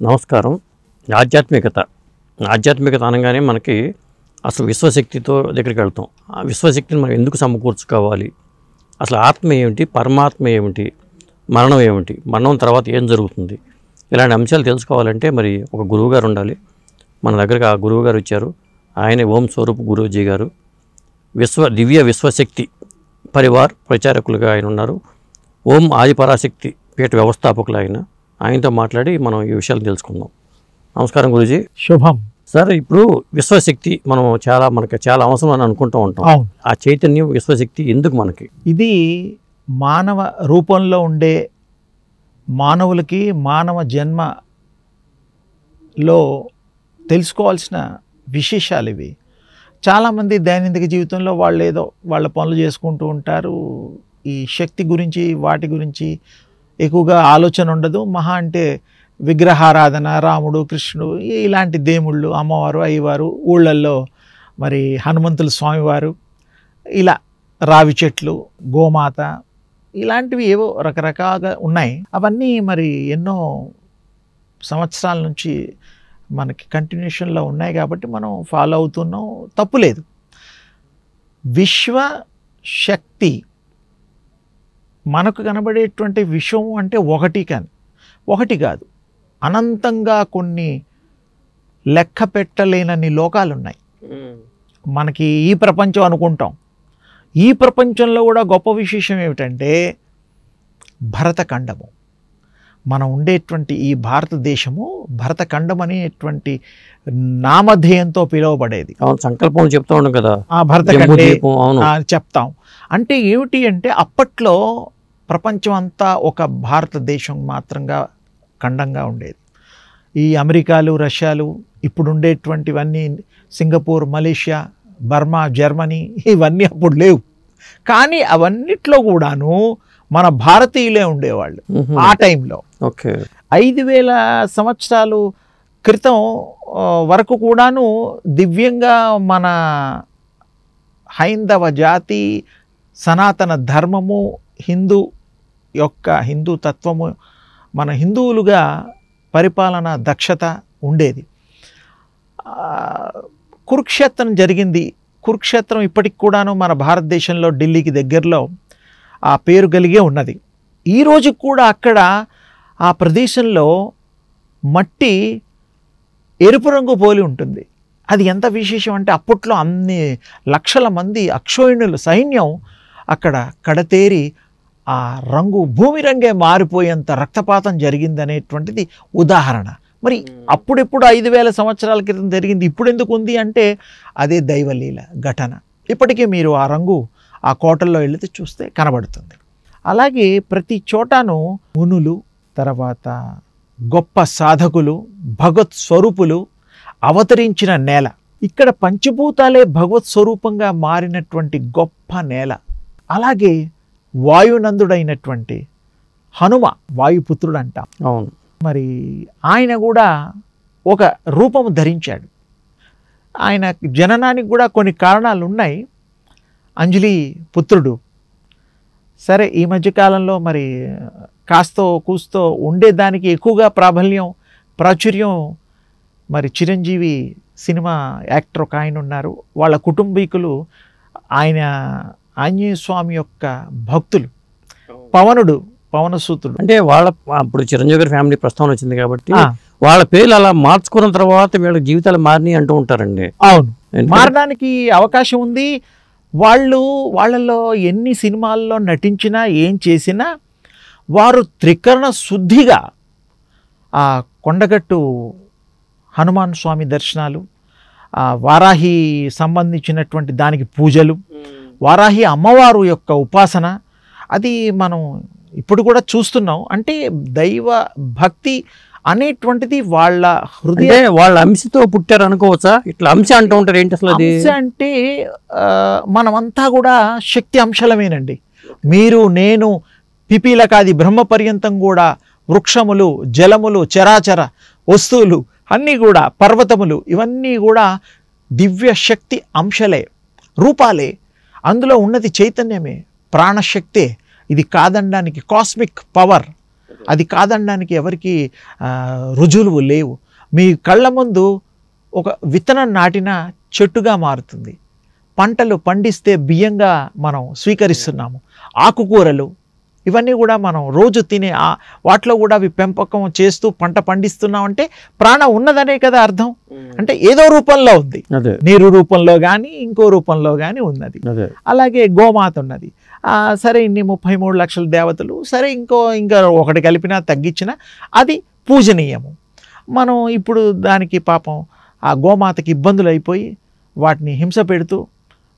నమస్కారం. ఆధ్యాత్మికత అనగానే మనకి అసలు విశ్వశక్తితో దగ్గరికి వెళ్తాం. ఆ విశ్వశక్తిని మనం ఎందుకు సమకూర్చుకోవాలి, అసలు ఆత్మ ఏమిటి, పరమాత్మ ఏమిటి, మరణం ఏమిటి, మరణం తర్వాత ఏం జరుగుతుంది, ఇలాంటి అంశాలు తెలుసుకోవాలంటే మరి ఒక గురువుగారు ఉండాలి. మన దగ్గరకు ఆ గురువుగారు వచ్చారు. ఆయనే ఓం స్వరూప్ గురూజీ గారు. దివ్య విశ్వశక్తి పరివార్ ప్రచారకులుగా ఆయన ఉన్నారు. ఓం ఆదిపరాశక్తి పీఠ వ్యవస్థాపకులు ఆయనతో మాట్లాడి మనం ఈ విషయాలు తెలుసుకుందాం. నమస్కారం గురూజీ. శుభం సార్. ఇప్పుడు విశ్వశక్తి మనకి చాలా అవసరం అని అనుకుంటూ ఉంటాం. ఆ చైతన్యం విశ్వశక్తి ఎందుకు మనకి? ఇది మానవ రూపంలో ఉండే మానవులకి మానవ జన్మలో తెలుసుకోవాల్సిన విశేషాలు ఇవి. చాలామంది దైనందిక జీవితంలో వాళ్ళు ఏదో వాళ్ళ పనులు చేసుకుంటూ ఉంటారు. ఈ శక్తి గురించి వాటి గురించి ఎక్కువగా ఆలోచన ఉండదు. మహా అంటే విగ్రహారాధన, రాముడు కృష్ణుడు ఇలాంటి దేవుళ్ళు, అమ్మవారు అయ్యవారు, ఊళ్ళల్లో మరి హనుమంతుల స్వామివారు, ఇలా రావి చెట్లు, గోమాత ఇలాంటివి ఏవో రకరకాలుగా ఉన్నాయి. అవన్నీ మరి ఎన్నో సంవత్సరాల నుంచి మనకి కంటిన్యూషన్లో ఉన్నాయి కాబట్టి మనం ఫాలో అవుతున్నాం, తప్పులేదు. విశ్వశక్తి మనకు కనబడేటువంటి విశ్వం అంటే ఒకటి కాదు, అనంతంగా కొన్ని లెక్క పెట్టలేనన్ని లోకాలు ఉన్నాయి. మనకి ఈ ప్రపంచం అనుకుంటాం. ఈ ప్రపంచంలో కూడా గొప్ప విశేషం ఏమిటంటే భరతఖండము. మనం ఉండేటువంటి ఈ భారతదేశము భరతఖండం అనేటువంటి నామధేయంతో పిలువబడేది. సంకల్పం చెప్తా ఉన్నాం కదా, ఆ భరతఖండే చెప్తాం. అంటే ఏమిటి అంటే అప్పట్లో ప్రపంచం అంతా ఒక భారతదేశం మాత్రంగా ఖండంగా ఉండేది. ఈ అమెరికాలు, రష్యాలు, ఇప్పుడు ఉండేటువంటివన్నీ సింగపూర్, మలేషియా, బర్మా, జర్మనీ ఇవన్నీ అప్పుడు లేవు. కానీ అవన్నిట్లో కూడాను మన భారతీయులే ఉండేవాళ్ళు ఆ టైంలో. 5000 సంవత్సరాలు క్రితం వరకు కూడాను దివ్యంగా మన హైందవ జాతి, సనాతన ధర్మము, హిందూ తత్వము, మన హిందువులుగా పరిపాలన దక్షత ఉండేది. కురుక్షేత్రం జరిగింది. కురుక్షేత్రం ఇప్పటికి కూడాను మన భారతదేశంలో ఢిల్లీకి దగ్గరలో ఆ పేరు కలిగే ఉన్నది. ఈరోజు కూడా అక్కడ ఆ ప్రదేశంలో మట్టి ఎరుపు రంగు పోలి ఉంటుంది. అది ఎంత విశేషం అంటే అప్పట్లో అన్ని లక్షల మంది అక్షోహిణులు సైన్యం అక్కడ కడతేరి ఆ రంగు భూమి రంగే మారిపోయేంత రక్తపాతం జరిగిందనేటువంటిది ఉదాహరణ. మరి అప్పుడెప్పుడు 5000 సంవత్సరాల క్రితం జరిగింది, ఇప్పుడు ఎందుకు ఉంది అంటే అదే దైవలీల ఘటన. ఇప్పటికీ మీరు ఆ రంగు ఆ కోటల్లో వెళితే చూస్తే కనబడుతుంది. అలాగే ప్రతి చోటను మునులు, తర్వాత గొప్ప సాధకులు, భగవత్ స్వరూపులు అవతరించిన నేల. ఇక్కడ పంచభూతాలే భగవత్ స్వరూపంగా మారినటువంటి గొప్ప నేల. అలాగే వాయునందుడైనటువంటి హనుమ, వాయుపుత్రుడు అంటాం. అవును. మరి ఆయన కూడా ఒక రూపము ధరించాడు. ఆయన జననానికి కూడా కొన్ని కారణాలు ఉన్నాయి. అంజలి పుత్రుడు. సరే, ఈ మధ్యకాలంలో మరి కాస్తో కూస్తో ఉండేదానికి ఎక్కువగా ప్రాచుర్యం మరి చిరంజీవి సినిమా యాక్టర్ ఒక ఆయన ఉన్నారు. వాళ్ళ కుటుంబీకులు ఆంజనేయ స్వామి యొక్క భక్తులు. పవనసూతుడు అంటే అప్పుడు చిరంజీవి గారి ఫ్యామిలీ ప్రస్తావన వచ్చింది కాబట్టి వాళ్ళ పేర్లు అలా మార్చుకున్న తర్వాత వీళ్ళ జీవితాలు మారినాయి అంటూ ఉంటారండి. అవును, మారడానికి అవకాశం ఉంది. వాళ్ళలో ఎన్ని సినిమాల్లో నటించినా ఏం చేసినా వారు త్రికరణ శుద్ధిగా ఆ కొండగట్టు హనుమాన్ స్వామి దర్శనాలు, వారాహి సంబంధించినటువంటి దానికి పూజలు, వారాహి అమ్మవారు యొక్క ఉపాసన, అది మనం ఇప్పుడు కూడా చూస్తున్నాం. అంటే దైవ భక్తి అనేటువంటిది వాళ్ళ హృదయ, వాళ్ళ అంశతో పుట్టారు అనుకోవచ్చా? ఇట్లా అంశ అంటూ ఉంటారు. ఏంటి అసలు అది? అంశ అంటే మనమంతా కూడా శక్తి అంశలమేనండి. మీరు, నేను, పిపీలకాది బ్రహ్మ పర్యంతం కూడా వృక్షములు, జలములు, చరాచర వస్తువులు అన్నీ కూడా, పర్వతములు, ఇవన్నీ కూడా దివ్య శక్తి అంశలే, రూపాలే. అందులో ఉన్నది చైతన్యమే, ప్రాణశక్తే. ఇది కాదనడానికి కాస్మిక్ పవర్ అది కాదనడానికి ఎవరికి రుజువులు లేవు. మీ కళ్ళ ముందు ఒక విత్తనం నాటిన చెట్టుగా మారుతుంది. పంటలు పండిస్తే బియ్యంగా మనం స్వీకరిస్తున్నాము. ఆకుకూరలు ఇవన్నీ కూడా మనం రోజు తినే వాటిలో కూడా అవి పెంపకం చేస్తూ పంట పండిస్తున్నామంటే ప్రాణం ఉన్నదనే కదా అర్థం. అంటే ఏదో రూపంలో ఉంది, నీరు రూపంలో కానీ ఇంకో రూపంలో కానీ ఉన్నది. అలాగే గోమాత ఉన్నది. సరే ఇన్ని 33 లక్షల దేవతలు, సరే ఇంకా ఒకటి కలిపినా తగ్గించినా అది పూజనీయము. మనం ఇప్పుడు దానికి పాపం ఆ గోమాతకి ఇబ్బందులు అయిపోయి వాటిని హింస పెడుతూ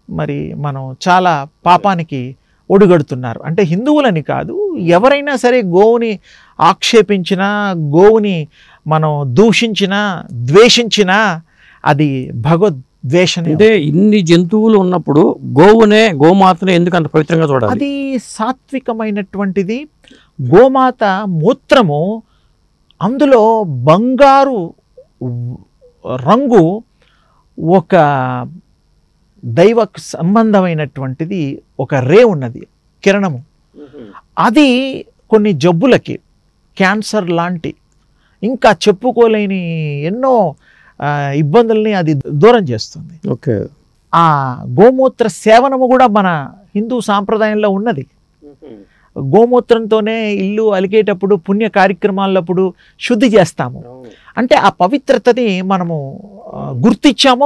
మరి మనం చాలా పాపానికి ఒడిగడుతున్నారు. అంటే హిందువులని కాదు, ఎవరైనా సరే గోవుని ఆక్షేపించినా, గోవుని మనం దూషించినా, ద్వేషించినా అది భగవద్వేషం. అంటే ఇన్ని జంతువులు ఉన్నప్పుడు గోమాతనే ఎందుకు అంత పవిత్రంగా చూడాలి? అది సాత్వికమైనటువంటిది. గోమాత మూత్రము అందులో బంగారు రంగు ఒక దైవ సంబంధమైనటువంటిది ఒక రే ఉన్నది, కిరణము. అది కొన్ని జబ్బులకి, క్యాన్సర్ లాంటి ఇంకా చెప్పుకోలేని ఎన్నో ఇబ్బందుల్ని అది దూరం చేస్తుంది. ఓకే. ఆ గోమూత్ర సేవనము కూడా మన హిందూ సాంప్రదాయంలో ఉన్నది. గోమూత్రంతోనే ఇల్లు అలికేటప్పుడు, పుణ్య కార్యక్రమాలప్పుడు శుద్ధి చేస్తాము. అంటే ఆ పవిత్రతని మనము గుర్తించాము.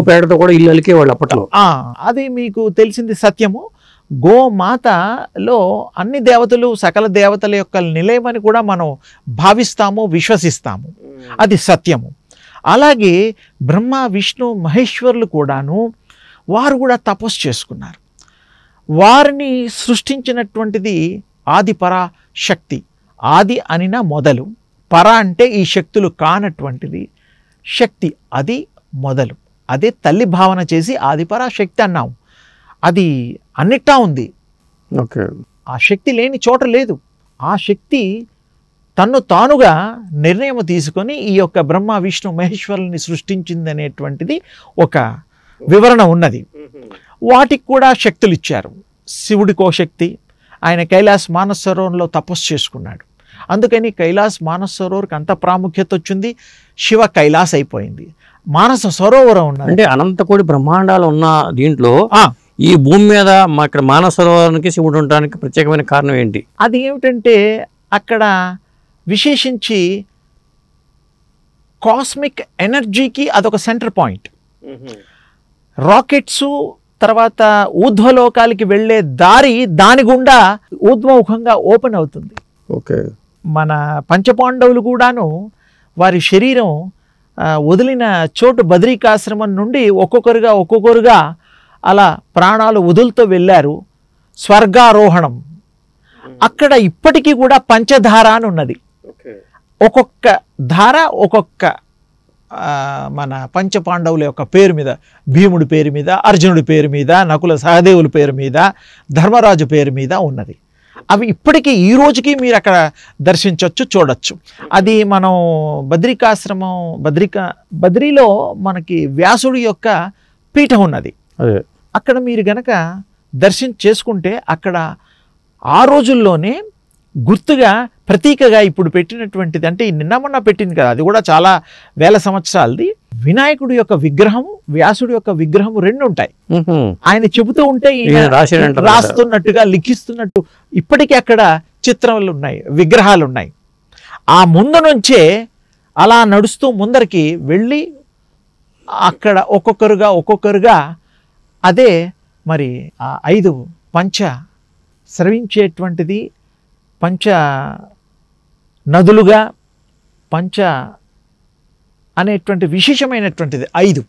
పేడతో కూడా ఇల్లు అలికేవాళ్ళు అప్పట్లో. అది మీకు తెలిసింది సత్యము. గోమాతలో అన్ని దేవతలు, సకల దేవతల యొక్క నిలయమని కూడా మనం భావిస్తాము, విశ్వసిస్తాము. అది సత్యము. అలాగే బ్రహ్మ, విష్ణు, మహేశ్వరులు కూడాను వారు కూడా తపస్సు చేసుకున్నారు. వారిని సృష్టించినటువంటిది ఆది పరాశక్తి. ఆది అనిన మొదలు, పర అంటే ఈ శక్తులు కానటువంటిది, శక్తి అది మొదలు. అదే తల్లి భావన చేసి ఆది పరాశక్తి అన్నాము. అది అన్నిటా ఉంది. ఓకే. ఆ శక్తి లేని చోట లేదు. ఆ శక్తి తన్ను తానుగా నిర్ణయం తీసుకొని ఈ యొక్క బ్రహ్మ, విష్ణు, మహేశ్వరుల్ని సృష్టించింది అనేటువంటిది ఒక వివరణ ఉన్నది. వాటికి కూడా శక్తులు ఇచ్చారు. శివుడికో శక్తి, ఆయన కైలాస్ మానస సరోవరంలో తపస్సు చేసుకున్నాడు. అందుకని కైలాస్ మానస సరోవర్కి అంత ప్రాముఖ్యత వచ్చింది. శివ కైలాస్ అయిపోయింది. మానస సరోవరం ఉన్నది. అంటే అనంతకోటి బ్రహ్మాండాలు ఉన్న దీంట్లో ఈ భూమి మీద ఇక్కడ మానస సరోవరానికి శివుడు ఉండడానికి ప్రత్యేకమైన కారణం ఏంటి? అది ఏమిటంటే అక్కడ విశేషించి కాస్మిక్ ఎనర్జీకి అదొక సెంటర్ పాయింట్. రాకెట్స్ తర్వాత ఊర్ధ్వలోకాలకి వెళ్ళే దారి దాని గుండా ఊర్ధ్వముఖంగా ఓపెన్ అవుతుంది. ఓకే. మన పంచపాండవులు కూడాను వారి శరీరం వదిలిన చోటు బద్రికాశ్రమం నుండి ఒక్కొక్కరుగా అలా ప్రాణాలు వదులుతూ వెళ్ళారు. స్వర్గారోహణం. అక్కడ ఇప్పటికీ కూడా పంచధార అని ఉన్నది. ఒక్కొక్క ధార ఒక్కొక్క మన పంచపాండవుల యొక్క పేరు మీద, భీముడి పేరు మీద, అర్జునుడి పేరు మీద, నకుల సహదేవుల పేరు మీద, ధర్మరాజు పేరు మీద ఉన్నది. అవి ఇప్పటికీ ఈ రోజుకి మీరు అక్కడ దర్శించవచ్చు, చూడొచ్చు. అది మనం బద్రికాశ్రమం, బద్రిలో మనకి వ్యాసుడి యొక్క పీఠం ఉన్నది. అక్కడ మీరు గనక చేసుకుంటే అక్కడ ఆ రోజుల్లోనే గుర్తుగా ప్రతీకగా ఇప్పుడు పెట్టినటువంటిది, అంటే నిన్న మొన్న పెట్టింది కదా, అది కూడా చాలా వేల సంవత్సరాలది. వినాయకుడి యొక్క విగ్రహం, వ్యాసుడి యొక్క విగ్రహం రెండు ఉంటాయి. ఆయన చెబుతూ ఉంటే రాస్తున్నట్టుగా, లిఖిస్తున్నట్టు ఇప్పటికీ అక్కడ చిత్రాలు ఉన్నాయి, విగ్రహాలు ఉన్నాయి. ఆ ముందు నుంచే అలా నడుస్తూ ముందరికి వెళ్ళి అక్కడ ఒక్కొక్కరుగా అదే మరి ఆ 5 పంచ స్రవించేటువంటిది, పంచ నదులుగా, పంచ అనేటువంటి విశేషమైనటువంటిది 5.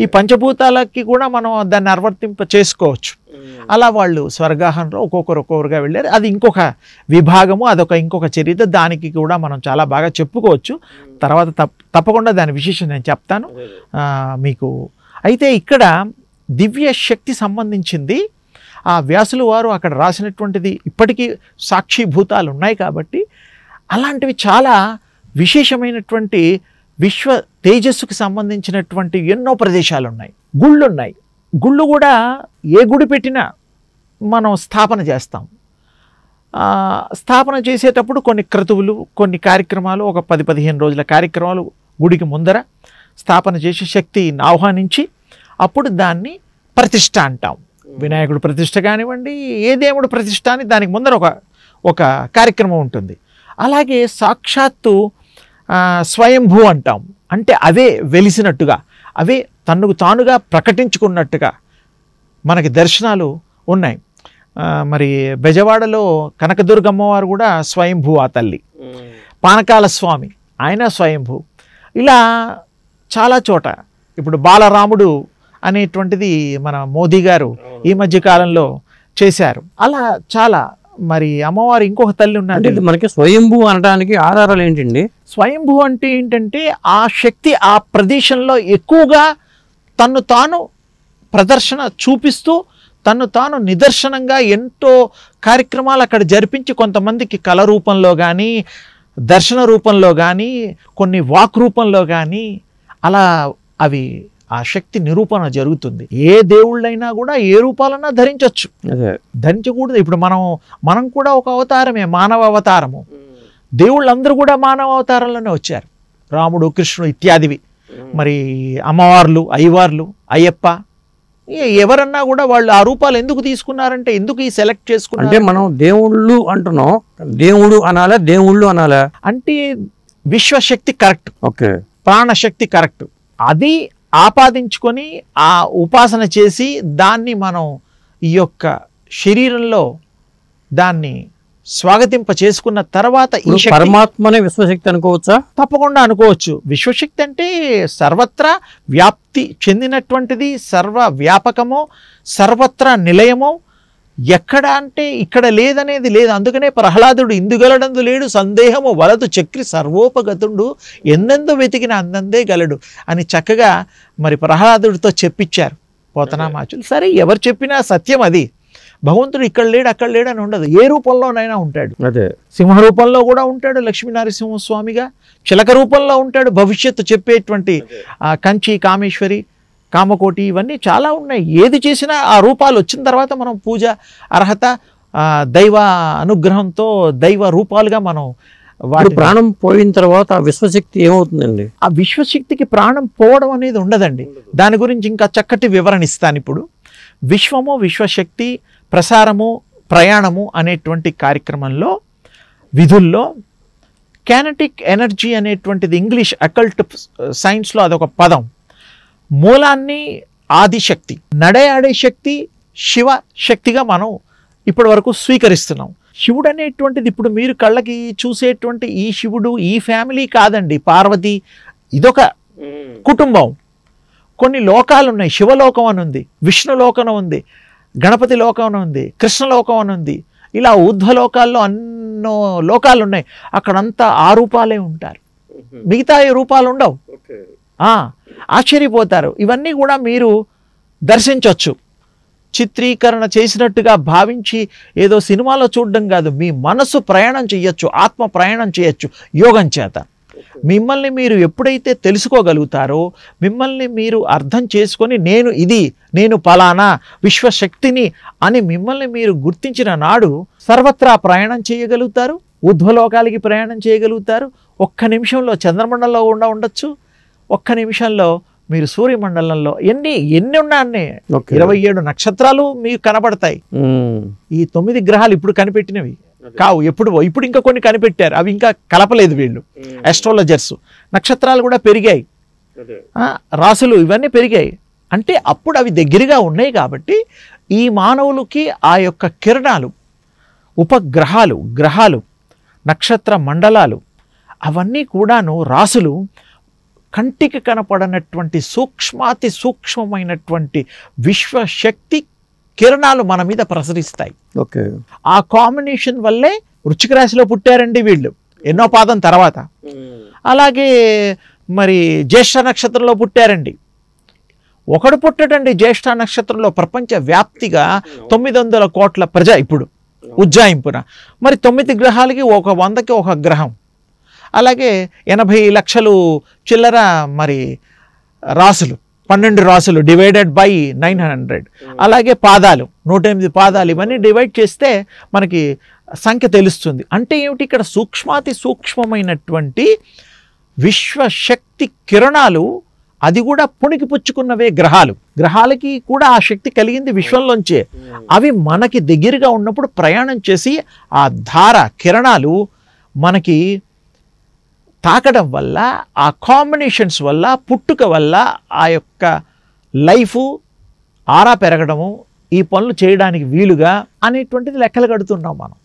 ఈ పంచభూతాలకి కూడా మనం దాన్ని అర్వర్తింప చేసుకోవచ్చు. అలా వాళ్ళు స్వర్గాహంలో ఒక్కొక్కరుగా వెళ్ళారు. అది ఇంకొక విభాగము, అదొక ఇంకొక చరిత్ర. దానికి కూడా మనం చాలా బాగా చెప్పుకోవచ్చు. తర్వాత తప్పకుండా దాని విశేషం నేను చెప్తాను మీకు. అయితే ఇక్కడ దివ్య శక్తి సంబంధించింది ఆ వ్యాసులు వారు అక్కడ రాసినటువంటిది ఇప్పటికీ సాక్షిభూతాలు ఉన్నాయి కాబట్టి అలాంటివి చాలా విశేషమైనటువంటి విశ్వ తేజస్సుకు సంబంధించినటువంటి ఎన్నో ప్రదేశాలు ఉన్నాయి. గుళ్ళు ఉన్నాయి. గుళ్ళు కూడా ఏ గుడి పెట్టినా మనం స్థాపన చేస్తాం. స్థాపన చేసేటప్పుడు కొన్ని క్రతువులు, కొన్ని కార్యక్రమాలు, ఒక 10-15 రోజుల కార్యక్రమాలు గుడికి ముందర స్థాపన చేసి శక్తిని ఆహ్వానించి అప్పుడు దాన్ని ప్రతిష్ఠ అంటాం. వినాయకుడు ప్రతిష్ఠ కానివ్వండి, ఏ దేవుడు ప్రతిష్ఠ అని దానికి ముందర ఒక కార్యక్రమం ఉంటుంది. అలాగే సాక్షాత్తు స్వయంభూ అంటాం, అంటే అవే వెలిసినట్టుగా, అవే తన్నుకు తానుగా ప్రకటించుకున్నట్టుగా మనకి దర్శనాలు ఉన్నాయి. మరి బెజవాడలో కనకదుర్గమ్మవారు కూడా స్వయంభూ, ఆ తల్లి. పానకాల స్వామి ఆయన స్వయంభూ. ఇలా చాలా చోట ఇప్పుడు బాలరాముడు అనేటువంటిది మన మోదీ గారు ఈ మధ్య కాలంలో చేశారు. అలా చాలా. మరి అమ్మవారు ఇంకొక తల్లి ఉన్నారు. మనకి స్వయంభూ అనడానికి ఆధారాలు ఏంటండి? స్వయంభూ అంటే ఏంటంటే ఆ శక్తి ఆ ప్రదేశంలో ఎక్కువగా తన్ను తాను ప్రదర్శన చూపిస్తూ తన్ను తాను నిదర్శనంగా ఎంతో కార్యక్రమాలు అక్కడ జరిపించి కొంతమందికి కళ రూపంలో కానీ, దర్శన రూపంలో కానీ, కొన్ని వాక్ రూపంలో కానీ అలా అవి ఆ శక్తి నిరూపణ జరుగుతుంది. ఏ దేవుళ్ళైనా కూడా ఏ రూపాలన్నా ధరించవచ్చు, ధరించకూడదు. ఇప్పుడు మనం కూడా ఒక అవతారమే, మానవ అవతారము. దేవుళ్ళందరూ కూడా మానవ అవతారంలోనే వచ్చారు, రాముడు, కృష్ణుడు ఇత్యాదివి. మరి అమ్మవార్లు, అయ్యవార్లు, అయ్యప్ప, ఎవరన్నా కూడా వాళ్ళు ఆ రూపాలు ఎందుకు తీసుకున్నారంటే, ఎందుకు ఈ సెలెక్ట్ చేసుకున్నారు అంటే మనం దేవుళ్ళు అంటున్నాం, దేవుడు అనాలా దేవుళ్ళు అనాలా? అంటే విశ్వశక్తి కరెక్ట్, ఓకే, ప్రాణశక్తి కరెక్ట్. అది ఆపాదించుకొని ఆ ఉపాసన చేసి దాన్ని మనం ఈ యొక్క శరీరంలో దాన్ని స్వాగతింప చేసుకున్న తర్వాత ఈ పరమాత్మనే విశ్వశక్తి అనుకోవచ్చా? తప్పకుండా అనుకోవచ్చు. విశ్వశక్తి అంటే సర్వత్రా వ్యాప్తి చెందినటువంటిది, సర్వ వ్యాపకము, సర్వత్రా నిలయము. ఎక్కడ అంటే ఇక్కడ లేదనేది లేదు. అందుకనే ప్రహ్లాదుడు ఇందుగలడందు లేడు సందేహము వలదు చక్రి సర్వోపగతుండు ఎందెందో వెతికిన అందందే గలడు అని చక్కగా మరి ప్రహ్లాదుడితో చెప్పించారు పోతనామాచులు. సరే, ఎవరు చెప్పినా సత్యం అది. భగవంతుడు ఇక్కడ లేడు అక్కడ లేడు అని ఉండదు, ఏ రూపంలోనైనా ఉంటాడు. అదే సింహ రూపంలో కూడా ఉంటాడు లక్ష్మీనరసింహస్వామిగా, చిలక రూపంలో ఉంటాడు, భవిష్యత్తు చెప్పేటువంటి కంచి, కామేశ్వరి, కామకోటి, ఇవన్నీ చాలా ఉన్నాయి. ఏది చేసినా ఆ రూపాలు వచ్చిన తర్వాత మనం పూజ అర్హత, దైవ అనుగ్రహంతో దైవ రూపాలుగా మనం ప్రాణం పోయిన తర్వాత ఆ విశ్వశక్తి ఏమవుతుందండి? ఆ విశ్వశక్తికి ప్రాణం పోవడం అనేది ఉండదండి. దాని గురించి ఇంకా చక్కటి వివరణ ఇస్తాను ఇప్పుడు. విశ్వము, విశ్వశక్తి, ప్రసారము, ప్రయాణము అనేటువంటి కార్యక్రమంలో విధుల్లో కైనెటిక్ ఎనర్జీ అనేటువంటిది ఇంగ్లీష్ అకల్ట్ సైన్స్లో అదొక పదం. మూలాన్ని ఆదిశక్తి, నడయాడే శక్తి శివ శక్తిగా మనం ఇప్పటి వరకు స్వీకరిస్తున్నాం. శివుడు అనేటువంటిది ఇప్పుడు మీరు కళ్ళకి చూసేటువంటి ఈ శివుడు ఈ ఫ్యామిలీ కాదండి. పార్వతి ఇదొక కుటుంబం. కొన్ని లోకాలు ఉన్నాయి. శివలోకం అని ఉంది, విష్ణులోకం ఉంది, గణపతి లోకం అని ఉంది, కృష్ణలోకం అని ఉంది. ఇలా ఊర్ధ్వలోకాల్లో ఎన్నో లోకాలు ఉన్నాయి. అక్కడంతా ఆ రూపాలే ఉంటారు, మిగతా ఏ రూపాలు ఉండవు. ఆశ్చర్యపోతారు. ఇవన్నీ కూడా మీరు దర్శించవచ్చు. చిత్రీకరణ చేసినట్టుగా భావించి ఏదో సినిమాలో చూడడం కాదు, మీ మనసు ప్రయాణం చేయొచ్చు, ఆత్మ ప్రయాణం చేయొచ్చు యోగం చేత. మిమ్మల్ని మీరు ఎప్పుడైతే తెలుసుకోగలుగుతారో, మిమ్మల్ని మీరు అర్థం చేసుకొని నేను పలానా విశ్వశక్తిని అని మిమ్మల్ని మీరు గుర్తించిన నాడు సర్వత్రా ప్రయాణం చేయగలుగుతారు, ఊర్ధ్వలోకాలకి ప్రయాణం చేయగలుగుతారు. ఒక్క నిమిషంలో చంద్రమండలంలో ఉండొచ్చు, ఒక్క నిమిషంలో మీరు సూర్యమండలంలో ఎన్ని ఉన్నాయన్నీ 27 నక్షత్రాలు మీకు కనబడతాయి. ఈ 9 గ్రహాలు ఇప్పుడు కనిపెట్టినవి కావు, ఇప్పుడు ఇంకా కొన్ని కనిపెట్టారు, అవి ఇంకా కలపలేదు వీళ్ళు ఆస్ట్రాలజర్స్. నక్షత్రాలు కూడా పెరిగాయి, రాసులు ఇవన్నీ పెరిగాయి. అంటే అప్పుడు అవి దగ్గరగా ఉన్నాయి కాబట్టి ఈ మానవులకి ఆ యొక్క కిరణాలు, ఉపగ్రహాలు, గ్రహాలు, నక్షత్ర మండలాలు అవన్నీ కూడాను రాసులు కంటికి కనపడనటువంటి సూక్ష్మాతి సూక్ష్మమైనటువంటి విశ్వశక్తి కిరణాలు మన మీద ప్రసరిస్తాయి. ఓకే, ఆ కాంబినేషన్ వల్లే వృశ్చిక రాశిలో పుట్టారండి వీళ్ళు ఎన్నో పాదం తర్వాత. అలాగే మరి జ్యేష్ఠ నక్షత్రంలో పుట్టారండి. ఒకడు పుట్టడండి జ్యేష్ఠ నక్షత్రంలో ప్రపంచ వ్యాప్తిగా 900 కోట్ల ప్రజ ఇప్పుడు ఉజ్జాయింపున. మరి 9 గ్రహాలకి 100కి ఒక గ్రహం. అలాగే 80 లక్షలు చిల్లర మరి రాసులు 12 రాసులు డివైడెడ్ బై 900. అలాగే పాదాలు 108 పాదాలు, ఇవన్నీ డివైడ్ చేస్తే మనకి సంఖ్య తెలుస్తుంది. అంటే ఏమిటి, ఇక్కడ సూక్ష్మాతి సూక్ష్మమైనటువంటి విశ్వశక్తి కిరణాలు, అది కూడా పుణికి పుచ్చుకున్నవే గ్రహాలకి కూడా ఆ శక్తి కలిగింది విశ్వంలోంచే. అవి మనకి దగ్గరగా ఉన్నప్పుడు ప్రయాణం చేసి ఆ ధార కిరణాలు మనకి తాకడం వల్ల, ఆ కాంబినేషన్స్ వల్ల, పుట్టుక వల్ల ఆ యొక్క లైఫ్ ఆరా పెరగడము, ఈ పనులు చేయడానికి వీలుగా అనేటువంటిది లెక్కలు కడుతున్నాం మనం.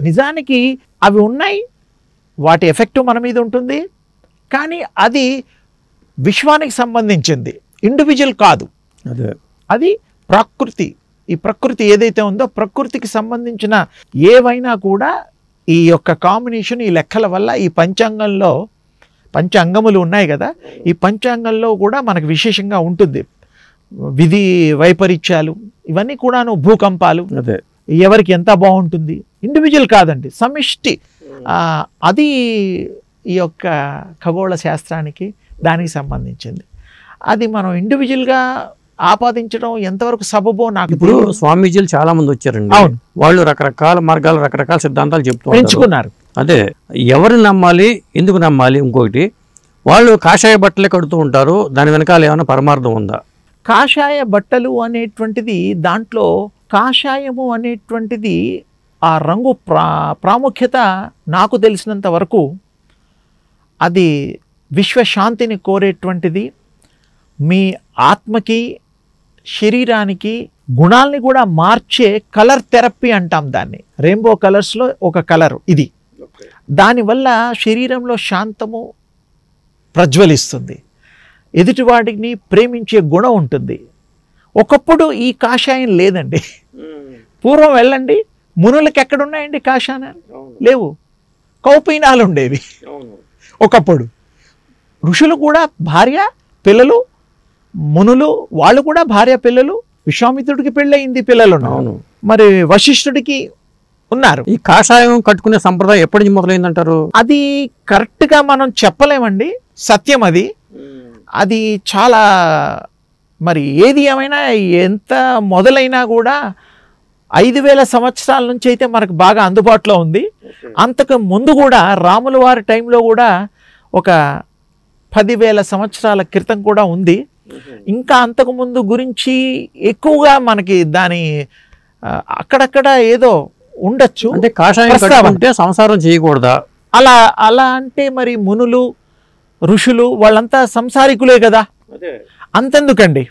నిజానికి అవి ఉన్నాయి, వాటి ఎఫెక్ట్ మన మీద ఉంటుంది, కానీ అది విశ్వానికి సంబంధించింది, ఇండివిజువల్ కాదు. అది ప్రకృతి. ఈ ప్రకృతి ఏదైతే ఉందో ప్రకృతికి సంబంధించిన ఏవైనా కూడా ఈ యొక్క కాంబినేషన్, ఈ లెక్కల వల్ల ఈ పంచాంగంలో, పంచాంగములు ఉన్నాయి కదా, ఈ పంచాంగంలో కూడా మనకు విశేషంగా ఉంటుంది. విధి వైపరీత్యాలు ఇవన్నీ కూడాను, భూకంపాలు, ఎవరికి ఎంత బాగుంటుంది, ఇండివిజువల్ కాదండి, సమిష్టి. అది ఈ యొక్క ఖగోళ శాస్త్రానికి దానికి సంబంధించింది. అది మనం ఇండివిజువల్గా ఆపాదించడం ఎంతవరకు సబబో నాకు. ఇప్పుడు స్వామీజీలు చాలా మంది వచ్చారండి, వాళ్ళు రకరకాల మార్గాలు, రకరకాల సిద్ధాంతాలు చెప్తూ ఎంచుకున్నారు. అదే ఎవరిని నమ్మాలి, ఎందుకు నమ్మాలి? ఇంకొకటి, వాళ్ళు కాషాయ బట్టలే కడుతూ ఉంటారు, దాని వెనకాల ఏమైనా పరమార్థం ఉందా? కాషాయ బట్టలు అనేటువంటిది, దాంట్లో కాషాయము అనేటువంటిది ఆ రంగు ప్రాముఖ్యత నాకు తెలిసినంత వరకు అది విశ్వశాంతిని కోరేటువంటిది, మీ ఆత్మకి శరీరానికి గుణాలని కూడా మార్చే కలర్ థెరపీ అంటాం దాన్ని. రెయిన్బో కలర్స్లో ఒక కలర్ ఇది. దానివల్ల శరీరంలో శాంతము ప్రజ్వలిస్తుంది, ఎదుటివాడిని ప్రేమించే గుణం ఉంటుంది. ఒకప్పుడు ఈ కాషాయం లేదండి. పూర్వం వెళ్ళండి, మునులకు ఎక్కడున్నాయండి కాషాయాలు? లేవు, కౌపీనాలు ఉండేవి ఒకప్పుడు. ఋషులు కూడా భార్య పిల్లలు, మునులు వాళ్ళు కూడా భార్య పిల్లలు. విశ్వామిత్రుడికి పెళ్ళయింది, పిల్లలు ఉన్నారు. మరి వశిష్ఠుడికి ఉన్నారు. ఈ కాషాయం కట్టుకునే సంప్రదాయం ఎప్పటి నుంచి మొదలైందంటారు? అది కరెక్ట్గా మనం చెప్పలేమండి, సత్యం అది. అది చాలా, మరి ఏది ఏమైనా ఎంత మొదలైనా కూడా 5000 సంవత్సరాల నుంచి అయితే మనకు బాగా అందుబాటులో ఉంది. అంతకు ముందు కూడా రాముల వారి టైంలో కూడా ఒక 10,000 సంవత్సరాల క్రితం కూడా ఉంది. ఇంకా అంతకు ముందు గురించి ఎక్కువగా మనకి దాని అక్కడక్కడ ఏదో ఉండొచ్చు. అంటే కాషాయం కట్టుకుంటే సంసారం చేయకూడదా? అలా అంటే మరి మునులు ఋషులు వాళ్ళంతా సంసారికులే కదా. అంతెందుకండి,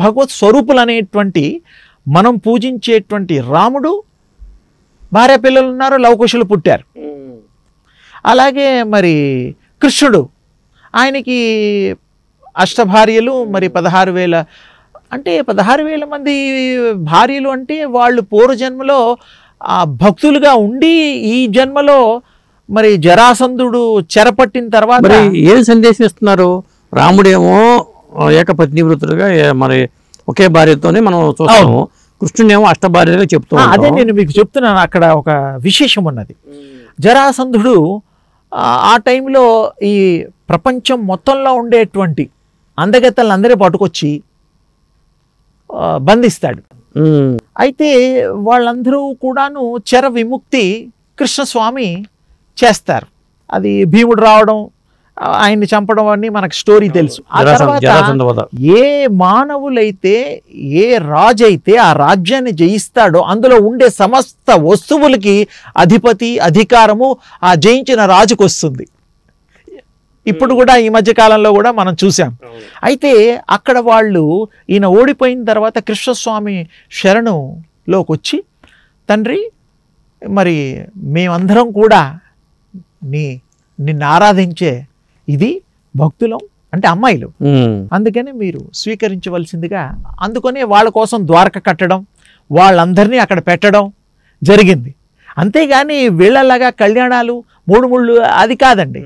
భగవత్ స్వరూపులు అనేటువంటి మనం పూజించేటువంటి రాముడు భార్య పిల్లలు ఉన్నారు, లవకుశులు పుట్టారు. అలాగే మరి కృష్ణుడు, ఆయనకి అష్టభార్యలు, మరి 16,000, అంటే 16,000 మంది భార్యలు. అంటే వాళ్ళు పూర్వజన్మలో భక్తులుగా ఉండి ఈ జన్మలో మరి జరాసంధుడు చెరపట్టిన తర్వాత ఏం సందేశం ఇస్తున్నారు? రాముడేమో ఏకపత్ని వృత్తులుగా మరి ఒకే భార్యతోనే మనం చూస్తాము, కృష్ణునేమో అష్టభార్యగా చెప్తూ. అదే నేను మీకు చెప్తున్నాను, అక్కడ ఒక విశేషం ఉన్నది. జరాసంధుడు ఆ టైంలో ఈ ప్రపంచం మొత్తంలో ఉండేటువంటి అందగత్తలను అందరూ పట్టుకొచ్చి బంధిస్తాడు. అయితే వాళ్ళందరూ కూడాను చెర విముక్తి కృష్ణస్వామి చేస్తారు. అది భీముడు రావడం, ఆయన్ని చంపడం అన్నీ మనకు స్టోరీ తెలుసు. ఆ తర్వాత ఏ మానవులైతే, ఏ రాజు అయితే ఆ రాజ్యాన్ని జయిస్తాడో అందులో ఉండే సమస్త వస్తువులకి అధిపతి అధికారము ఆ జయించిన రాజుకు వస్తుంది. ఇప్పుడు కూడా ఈ మధ్య కాలంలో కూడా మనం చూసాం. అయితే అక్కడ వాళ్ళు ఈయన ఓడిపోయిన తర్వాత కృష్ణస్వామి శరణులోకి వచ్చి, తండ్రి మరి మేమందరం కూడా నిన్ను ఆరాధించే ఇది భక్తులం, అంటే అమ్మాయిలు, అందుకని మీరు స్వీకరించవలసిందిగా, అందుకనే వాళ్ళ కోసం ద్వారక కట్టడం, వాళ్ళందరినీ అక్కడ పెట్టడం జరిగింది. అంతేగాని వీళ్ళలాగా కళ్యాణాలు 3 ముళ్ళు అది కాదండి.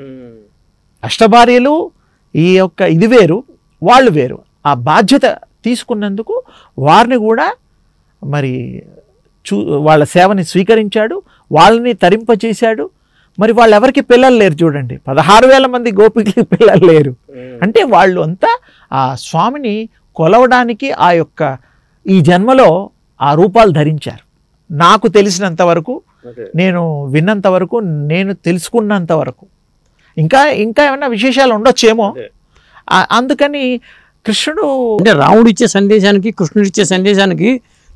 అష్టభార్యలు ఈ యొక్క ఇది వేరు, వాళ్ళు వేరు. ఆ బాధ్యత తీసుకున్నందుకు వారిని కూడా మరి వాళ్ళ సేవని స్వీకరించాడు, వాళ్ళని తరింపచేశాడు. మరి వాళ్ళు ఎవరికి పిల్లలు లేరు చూడండి, 16,000 మంది గోపికలకి పిల్లలు లేరు. అంటే వాళ్ళు అంతా ఆ స్వామిని కొలవడానికి ఆ యొక్క ఈ జన్మలో ఆ రూపాలు ధరించారు. నాకు తెలిసినంత వరకు, నేను విన్నంత వరకు, నేను తెలుసుకున్నంత వరకు. ఇంకా ఏమైనా విశేషాలు ఉండొచ్చేమో. అందుకని కృష్ణుడు అంటే రాముడు ఇచ్చే సందేశానికి కృష్ణుడు ఇచ్చే సందేశానికి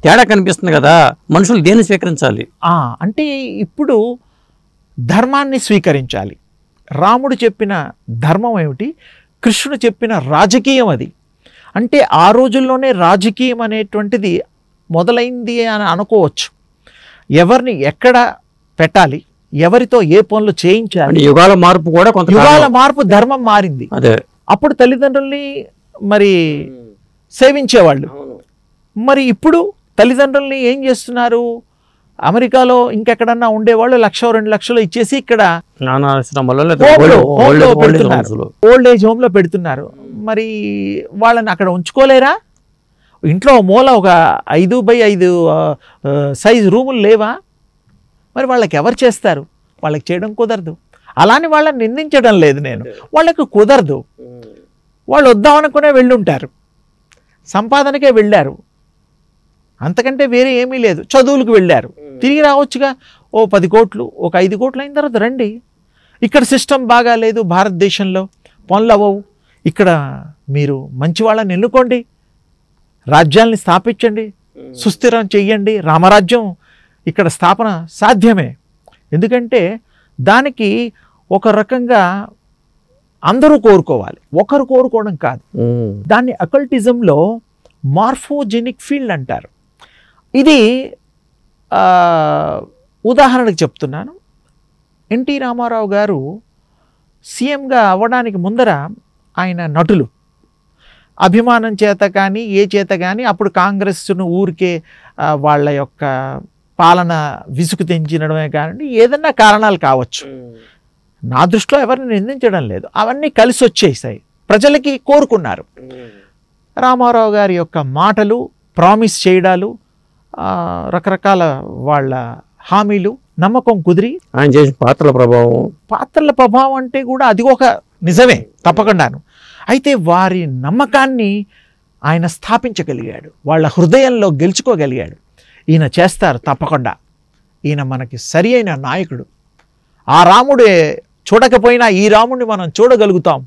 తేడా కనిపిస్తుంది కదా. మనుషులు దేన్ని స్వీకరించాలి? అంటే ఇప్పుడు ధర్మాన్ని స్వీకరించాలి. రాముడు చెప్పిన ధర్మం ఏమిటి, కృష్ణుడు చెప్పిన రాజకీయం అది. అంటే ఆ రోజుల్లోనే రాజకీయం అనేటువంటిది మొదలైంది అని అనుకోవచ్చు. ఎవరిని ఎక్కడ పెట్టాలి, ఎవరితో ఏ పనులు చేయించాలి, యుగాల మార్పు కూడా కొంత యుగాల మార్పు ధర్మం మారింది. అదే అప్పుడు తల్లిదండ్రుల్ని మరి సేవించేవాళ్ళు. మరి ఇప్పుడు తల్లిదండ్రుల్ని ఏం చేస్తున్నారు, అమెరికాలో ఇంకెక్కడన్నా ఉండేవాళ్ళు 1,00,000 2 లక్షలు ఇచ్చేసి ఇక్కడ ఓల్డ్ ఏజ్ హోమ్లో పెడుతున్నారు. మరి వాళ్ళని అక్కడ ఉంచుకోలేరా? ఇంట్లో మూల ఒక 5x5 సైజు రూములు లేవా? మరి వాళ్ళకి ఎవరు చేస్తారు? వాళ్ళకి చేయడం కుదరదు. అలానే వాళ్ళని నిందించడం లేదు నేను, వాళ్ళకు కుదరదు. వాళ్ళు వద్దామనుకునే వెళ్ళుంటారు, సంపాదనకే వెళ్ళారు, అంతకంటే వేరే ఏమీ లేదు. చదువులకు వెళ్ళారు, తిరిగి రావచ్చుగా. ఓ 10 కోట్లు, ఒక 5 కోట్లు అయిన తర్వాత రండి. ఇక్కడ సిస్టమ్ బాగాలేదు, భారతదేశంలో పనులు అవ్వవు. ఇక్కడ మీరు మంచి వాళ్ళని ఎన్నుకోండి, రాజ్యాల్ని స్థాపించండి, సుస్థిరం చెయ్యండి. రామరాజ్యం ఇక్కడ స్థాపన సాధ్యమే. ఎందుకంటే దానికి ఒక రకంగా అందరూ కోరుకోవాలి, ఒకరు కోరుకోవడం కాదు. దాన్ని అకల్టిజంలో మార్ఫోజెనిక్ ఫీల్డ్ అంటారు. ఇది ఉదాహరణకు చెప్తున్నాను. ఎన్టీ రామారావు గారు సీఎంగా అవ్వడానికి ముందర ఆయన నటులు అభిమానం చేత కానీ ఏ చేత కానీ అప్పుడు కాంగ్రెస్ను ఊరికే వాళ్ళ యొక్క పాలన విసుగు తెంచడమే కానీ ఏదన్నా కారణాలు కావచ్చు. నా దృష్టిలో ఎవరిని నిందించడం లేదు, అవన్నీ కలిసి వచ్చేసాయి. ప్రజలకి కోరుకున్నారు. రామారావు గారి యొక్క మాటలు, ప్రామిస్ చేయడాలు, రకరకాల వాళ్ళ హామీలు, నమ్మకం కుదిరి ఆయన చేసిన పాత్రల ప్రభావం అంటే కూడా అది ఒక నిజమే తప్పకుండాను. అయితే వారి నమ్మకాన్ని ఆయన స్థాపించగలిగాడు, వాళ్ళ హృదయంలో గెలుచుకోగలిగాడు. ఈయన చేస్తారు తప్పకుండా, ఈయన మనకి సరి అయిన నాయకుడు, ఆ రాముడే చూడకపోయినా ఈ రాముడిని మనం చూడగలుగుతాం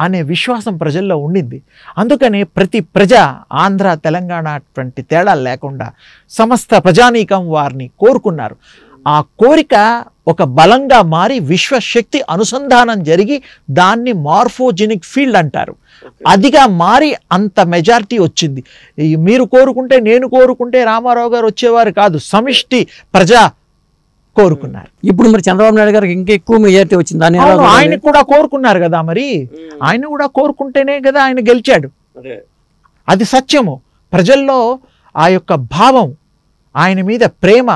అనే విశ్వాసం ప్రజల్లో ఉండింది. అందుకనే ప్రతి ప్రజ, ఆంధ్ర తెలంగాణ అటువంటి తేడా లేకుండా సమస్త ప్రజానీకం వారిని కోరుకున్నారు. ఆ కోరిక ఒక బలంగా మారి విశ్వశక్తి అనుసంధానం జరిగి దాన్ని మార్ఫోజెనిక్ ఫీల్డ్ అంటారు. అదిగా మారి అంత మెజారిటీ వచ్చింది. మీరు కోరుకుంటే, నేను కోరుకుంటే రామారావు గారు వచ్చేవారు కాదు, సమిష్టి ప్రజా కోరుకున్నారు. ఇప్పుడు మరి చంద్రబాబు నాయుడు గారికి ఇంకా ఎక్కువ మెజారిటీ వచ్చింది. ఆయన కూడా కోరుకున్నారు కదా, మరి ఆయన కూడా కోరుకుంటేనే కదా ఆయన గెలిచాడు. అది సత్యము. ప్రజల్లో ఆ యొక్క భావం, ఆయన మీద ప్రేమ,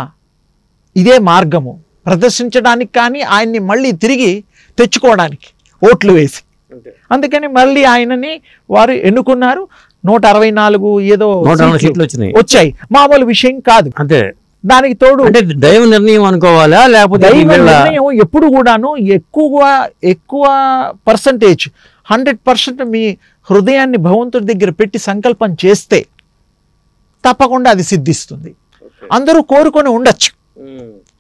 ఇదే మార్గము ప్రదర్శించడానికి, కానీ ఆయన్ని మళ్ళీ తిరిగి తెచ్చుకోవడానికి ఓట్లు వేసి. అందుకని మళ్ళీ ఆయనని వారు ఎన్నుకున్నారు. 164 ఏదో వచ్చాయి, మామూలు విషయం కాదు. అంతే. దానికి తోడు అంటే దైవ నిర్ణయం అనుకోవాలా, లేకపోతే నిర్ణయం ఎప్పుడు కూడాను ఎక్కువ పర్సంటేజ్ 100% మీ హృదయాన్ని భగవంతుడి దగ్గర పెట్టి సంకల్పం చేస్తే తప్పకుండా అది సిద్ధిస్తుంది. అందరూ కోరుకొని ఉండొచ్చు,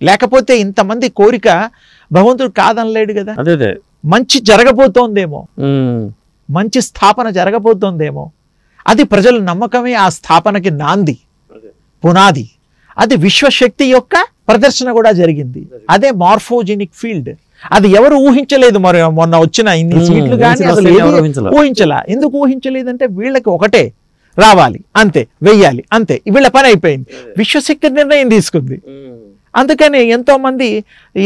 లేకపోతే ఇంతమంది కోరిక భగవంతుడు కాదనలేడు కదా. మంచి జరగబోతోందేమో, మంచి స్థాపన జరగబోతోందేమో, అది ప్రజల నమ్మకమే ఆ స్థాపనకి నాంది, పునాది. అది విశ్వశక్తి యొక్క ప్రదర్శన కూడా జరిగింది. అదే మార్ఫోజెనిక్ ఫీల్డ్. అది ఎవరు ఊహించలేదు. మరి మొన్న వచ్చిన ఇన్ని సీట్లు కానీ అసలు ఊహించలా. ఎందుకు ఊహించలేదంటే వీళ్ళకి ఒకటే రావాలి అంతే, వెయ్యాలి అంతే, వీళ్ళ పని అయిపోయింది. విశ్వశక్తి నిర్ణయం తీసుకుంది. అందుకని ఎంతో మంది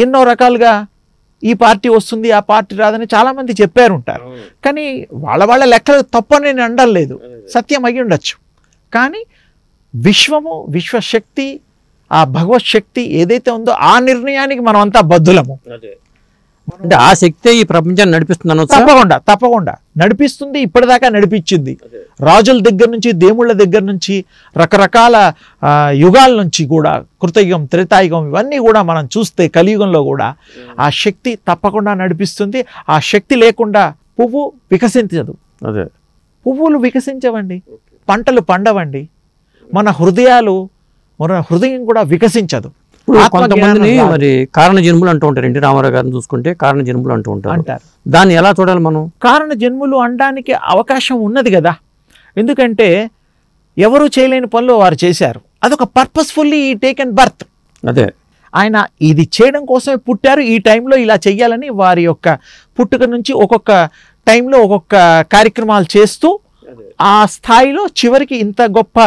ఎన్నో రకాలుగా ఈ పార్టీ వస్తుంది, ఆ పార్టీ రాదని చాలా మంది చెప్పారు ఉంటారు. కానీ వాళ్ళ లెక్కలు తప్పని నేను అనడం లేదు, సత్యం అయ్యి ఉండొచ్చు. కానీ విశ్వము, విశ్వశక్తి, ఆ భగవత్ శక్తి ఏదైతే ఉందో ఆ నిర్ణయానికి మనం అంతా బద్దులము. అంటే ఆ శక్తి ఈ ప్రపంచాన్ని నడిపిస్తుంది. తప్పకుండా నడిపిస్తుంది, ఇప్పటిదాకా నడిపించింది. రాజుల దగ్గర నుంచి, దేవుళ్ళ దగ్గర నుంచి, రకరకాల యుగాల నుంచి కూడా, కృతయుగం, త్రేతాయుగం, ఇవన్నీ కూడా మనం చూస్తే కలియుగంలో కూడా ఆ శక్తి తప్పకుండా నడిపిస్తుంది. ఆ శక్తి లేకుండా పువ్వు వికసించదు. పువ్వులు వికసించవండి. పంటలు పండవండి, మన హృదయం కూడా వికసించదు. ఇప్పుడు కొంతమందిని మరి కారణ జన్ములు అంటూ ఉంటారు. ఎన్టీ రామారావు గారిని చూసుకుంటే కారణ జన్ములు అంటూ ఉంటారు. దాన్ని ఎలా చూడాలి మనం? కారణ జన్ములు అనడానికి అవకాశం ఉన్నది కదా, ఎందుకంటే ఎవరు చేయలేని పనులు వారు చేశారు. అదొక పర్పస్ఫుల్లీ టేకెన్ బర్త్. అదే ఆయన ఇది చేయడం కోసమే పుట్టారు, ఈ టైంలో ఇలా చెయ్యాలని వారి యొక్క పుట్టుక నుంచి ఒక్కొక్క టైంలో ఒక్కొక్క కార్యక్రమాలు చేస్తూ ఆ స్థాయిలో చివరికి ఇంత గొప్ప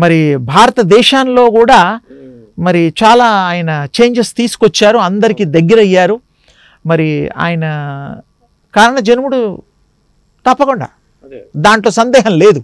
మరి భారతదేశంలో కూడా మరి చాలా ఆయన చేంజెస్ తీసుకొచ్చారు, అందరికీ దగ్గర అయ్యారు. మరి ఆయన కారణ జన్ముడు తప్పకుండా, దాంట్లో సందేహం లేదు.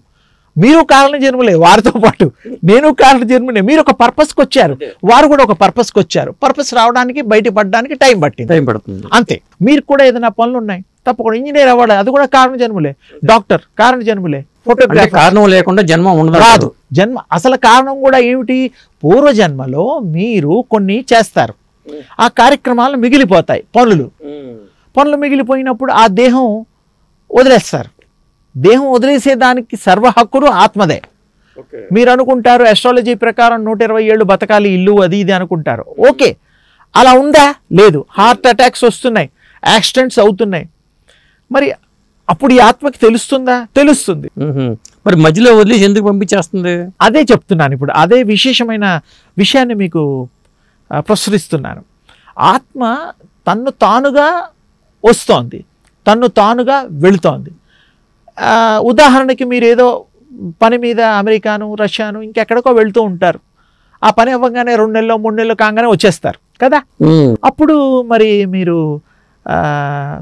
మీరు కారణ జన్ములే, వారితో పాటు నేను కారణ జన్మునే. మీరు ఒక పర్పస్కి వచ్చారు, వారు కూడా ఒక పర్పస్కి వచ్చారు. పర్పస్ రావడానికి బయటపడడానికి టైం పడుతుంది అంతే. మీరు కూడా ఏదైనా పనులు ఉన్నాయి, తప్పకుండా ఇంజనీర్ అవ్వాలి, అది కూడా కారణ జన్ములే. డాక్టర్ కారణ జన్ములే. ఫోటోగ్రాఫర్ కారణం లేకుండా జన్మ ఉండదు, రాదు. జన్మ అసలు కారణం కూడా ఏమిటి? పూర్వజన్మలో మీరు కొన్ని చేస్తారు, ఆ కార్యక్రమాలు మిగిలిపోతాయి. పనులు మిగిలిపోయినప్పుడు ఆ దేహం వదిలేస్తారు. దేహం వదిలేసేదానికి సర్వ హక్కులు ఆత్మదే. మీరు అనుకుంటారు అస్ట్రాలజీ ప్రకారం 120 ఏళ్ళు బతకాలి, ఇల్లు అది ఇది అనుకుంటారు. ఓకే, అలా ఉందా? లేదు. హార్ట్ అటాక్స్ వస్తున్నాయి, యాక్సిడెంట్స్ అవుతున్నాయి. మరి అప్పుడు ఈ ఆత్మకి తెలుస్తుందా? తెలుస్తుంది. మరి మధ్యలో వదిలేసి ఎందుకు పంపించేస్తుంది? అదే చెప్తున్నాను ఇప్పుడు, అదే విశేషమైన విషయాన్ని మీకు ప్రచురిస్తున్నాను. ఆత్మ తన్ను తానుగా వస్తోంది, తన్ను తానుగా వెళుతోంది. ఉదాహరణకి మీరు ఏదో పని మీద అమెరికాను, రష్యాను, ఇంకెక్కడికో వెళ్తూ ఉంటారు. ఆ పని అవ్వగానే 2 నెలలు 3 నెలలు కాగానే వచ్చేస్తారు కదా. అప్పుడు మరి మీరు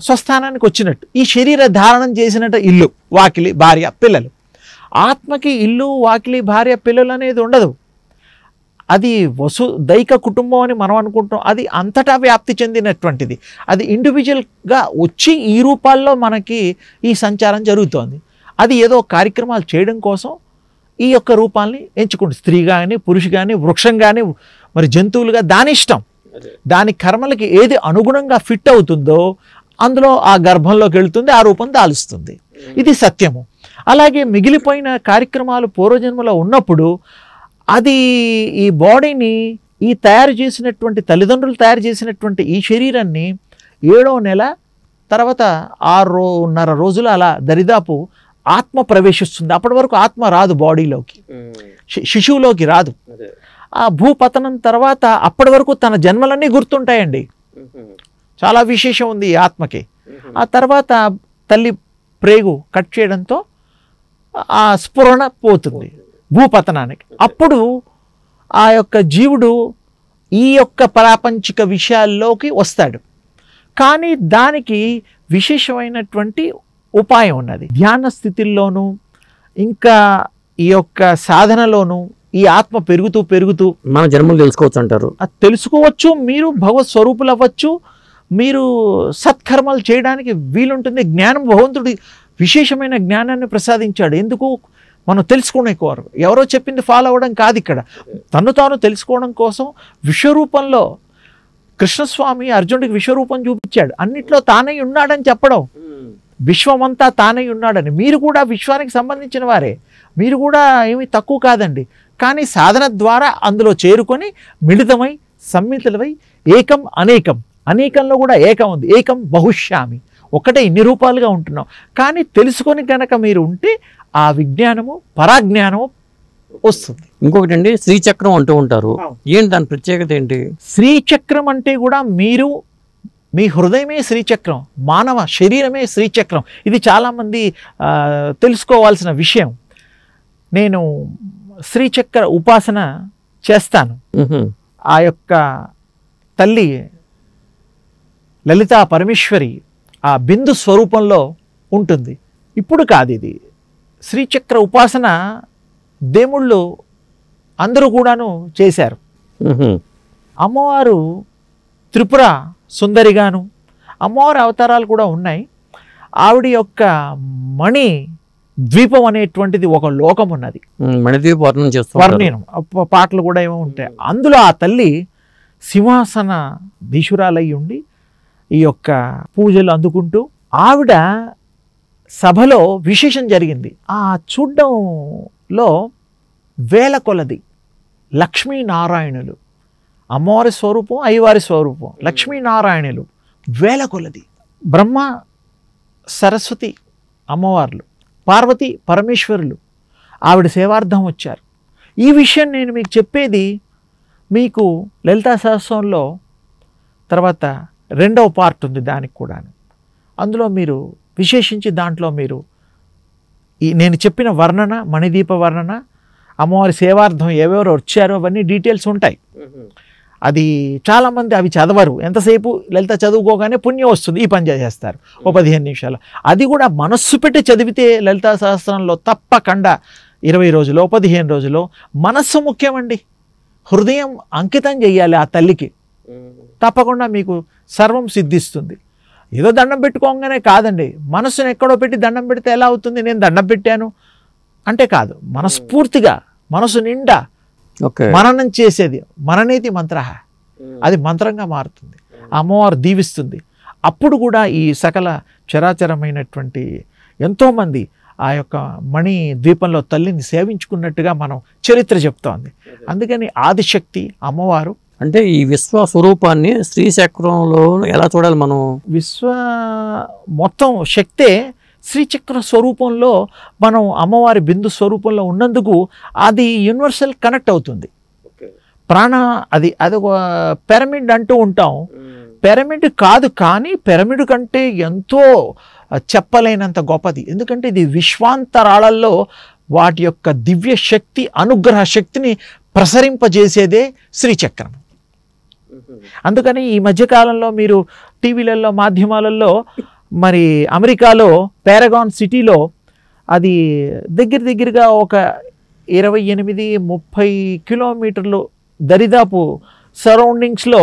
స్వస్థానానికి వచ్చినట్టు, ఈ శరీర ధారణం చేసినట్టు ఇల్లు, వాకిలి, భార్య, పిల్లలు. ఆత్మకి ఇల్లు, వాకిలి, భార్య, పిల్లలు అనేది ఉండదు. అది వసుదైక కుటుంబం అని మనం అనుకుంటాం. అది అంతటా వ్యాప్తి చెందినటువంటిది. అది ఇండివిజువల్గా వచ్చి ఈ రూపాల్లో మనకి ఈ సంచారం జరుగుతోంది. అది ఏదో కార్యక్రమాలు చేయడం కోసం ఈ యొక్క రూపాల్ని ఎంచుకుంటుంది. స్త్రీ కానీ, పురుషు కానీ, వృక్షం కానీ, మరి జంతువులుగా, దాని ఇష్టం, దాని కర్మలకి ఏది అనుగుణంగా ఫిట్ అవుతుందో అందులో ఆ గర్భంలోకి వెళుతుంది, ఆ రూపం దాలుస్తుంది. ఇది సత్యము. అలాగే మిగిలిపోయిన కార్యక్రమాలు పూర్వజన్మలో ఉన్నప్పుడు అది ఈ బాడీని, ఈ తయారు చేసినటువంటి తల్లిదండ్రులు తయారు చేసినటువంటి ఈ శరీరాన్ని 7వ నెల తర్వాత 6.5 రోజులు అలా దరిదాపు ఆత్మ ప్రవేశిస్తుంది. అప్పటి వరకు ఆత్మ రాదు బాడీలోకి, శిశువులోకి రాదు. ఆ భూపతనం తర్వాత అప్పటి వరకు తన జన్మలన్నీ గుర్తుంటాయండి. చాలా విశేషం ఉంది ఈ ఆత్మకి. ఆ తర్వాత తల్లి ప్రేగు కట్ చేయడంతో ఆ స్ఫురణ పోతుంది భూపతనానికి. అప్పుడు ఆ యొక్క జీవుడు ఈ యొక్క ప్రాపంచిక విషయాల్లోకి వస్తాడు. కానీ దానికి విశేషమైనటువంటి ఉపాయం ఉన్నది. ధ్యాన స్థితిల్లోనూ ఇంకా ఈ యొక్క సాధనలోనూ ఈ ఆత్మ పెరుగుతూ మన జన్మలు తెలుసుకోవచ్చు అంటారు. అది తెలుసుకోవచ్చు. మీరు భగవత్ స్వరూపులు అవ్వచ్చు, మీరు సత్కర్మలు చేయడానికి వీలుంటుంది. జ్ఞానం, భగవంతుడి విశేషమైన జ్ఞానాన్ని ప్రసాదించాడు. ఎందుకు? మనం తెలుసుకునేవారు, ఎవరో చెప్పింది ఫాలో అవ్వడం కాదు. ఇక్కడ తను తాను తెలుసుకోవడం కోసం విశ్వరూపంలో కృష్ణస్వామి అర్జునుడికి విశ్వరూపం చూపించాడు. అన్నిట్లో తానై ఉన్నాడని చెప్పడం, విశ్వమంతా తానై ఉన్నాడని. మీరు కూడా విశ్వానికి సంబంధించిన వారే, మీరు కూడా ఏమీ తక్కువ కాదండి. కానీ సాధన ద్వారా అందులో చేరుకొని మిళితమై సమ్మిళితమై ఏకం అనేకం, అనేకంలో కూడా ఏకం ఉంది. ఏకం బహుశ్యామి, ఒకటే ఇన్ని రూపాలుగా ఉంటున్నాం. కానీ తెలుసుకొని కనుక మీరు ఉంటే ఆ విజ్ఞానము, పరాజ్ఞానము వస్తుంది. ఇంకొకటి అండి, శ్రీచక్రం అంటూ ఉంటారు. ఏంటి దాని ప్రత్యేకత ఏంటి? శ్రీచక్రం అంటే కూడా మీరు, మీ హృదయమే శ్రీచక్రం, మానవ శరీరమే శ్రీచక్రం. ఇది చాలామంది తెలుసుకోవాల్సిన విషయం. నేను శ్రీచక్ర ఉపాసన చేస్తాను. ఆ యొక్క తల్లి లలితా పరమేశ్వరి ఆ బిందు స్వరూపంలో ఉంటుంది. ఇప్పుడు కాదు, ఇది శ్రీచక్ర ఉపాసన దేవుళ్ళు అందరూ కూడాను చేశారు. అమ్మవారు త్రిపుర సుందరిగాను, అమ్మవారి అవతారాలు కూడా ఉన్నాయి. ఆవిడ యొక్క మణి ద్వీపం అనేటువంటిది ఒక లోకం ఉన్నది. మణిద్వీప వర్ణనం పాటలు కూడా ఏమో ఉంటాయి. అందులో ఆ తల్లి సింహాసన దీశురాలై ఉండి ఈ యొక్క పూజలు అందుకుంటూ, ఆవిడ సభలో విశేషం జరిగింది. ఆ చూడ్డం లో వేల కొలది లక్ష్మీనారాయణులు, అమ్మవారి స్వరూపం అయ్యవారి స్వరూపం, లక్ష్మీనారాయణులు వేల కొలది, బ్రహ్మ సరస్వతి అమ్మవార్లు, పార్వతి పరమేశ్వరులు ఆవిడ సేవార్థం వచ్చారు. ఈ విషయం నేను మీకు చెప్పేది మీకు లలితా సహస్రంలో తర్వాత 2వ పార్ట్ ఉంది దానికి కూడా. అందులో మీరు విశేషించి దాంట్లో మీరు ఈ నేను చెప్పిన వర్ణన, మణిదీప వర్ణన, అమ్మవారి సేవార్థం ఎవరెవరు వచ్చారో అవన్నీ డీటెయిల్స్ ఉంటాయి. అది చాలామంది అవి చదవరు. ఎంతసేపు లలిత చదువుకోగానే పుణ్యం వస్తుంది, ఈ పని చేస్తారు ఓ 15 నిమిషాలు. అది కూడా మనస్సు పెట్టి చదివితే లలితా సహస్రంలో తప్పకుండా 20 రోజులో 15 రోజులో మనస్సు ముఖ్యమండి. హృదయం అంకితం చేయాలి ఆ తల్లికి, తప్పకుండా మీకు సర్వం సిద్ధిస్తుంది. ఏదో దండం పెట్టుకోగానే కాదండి, మనస్సును ఎక్కడో పెట్టి దండం పెడితే ఎలా అవుతుంది? నేను దండం పెట్టాను అంటే కాదు, మనస్ఫూర్తిగా మనసు నిండా మననం చేసేది మననేతి మంత్ర, అది మంత్రంగా మారుతుంది. అమ్మవారు దీవిస్తుంది. అప్పుడు కూడా ఈ సకల చరాచరమైనటువంటి ఎంతోమంది ఆ యొక్క మణి ద్వీపంలో తల్లిని సేవించుకున్నట్టుగా మనం చరిత్ర చెప్తోంది. అందుకని ఆదిశక్తి అమ్మవారు. అంటే ఈ విశ్వ స్వరూపాన్ని శ్రీచక్రంలో ఎలా చూడాలి మనం? విశ్వ మొత్తం శక్తే శ్రీచక్ర స్వరూపంలో మనం అమ్మవారి బిందు స్వరూపంలో ఉన్నందుకు అది యూనివర్సల్ కనెక్ట్ అవుతుంది. ప్రాణ అది ఒక పిరమిడ్ అంటూ ఉంటాం. పిరమిడ్ కాదు, కానీ పిరమిడ్ కంటే ఎంతో చెప్పలేనంత గొప్పది. ఎందుకంటే ఇది విశ్వాంతరాళల్లో వాటి యొక్క దివ్య శక్తి, అనుగ్రహ శక్తిని ప్రసరింపజేసేదే శ్రీచక్రం. అందుకని ఈ మధ్యకాలంలో మీరు టీవీలలో మాధ్యమాలలో మరి అమెరికాలో పారాగాన్ సిటీలో అది దగ్గరగా ఒక 28-30 కిలోమీటర్లు దరిదాపు సరౌండింగ్స్లో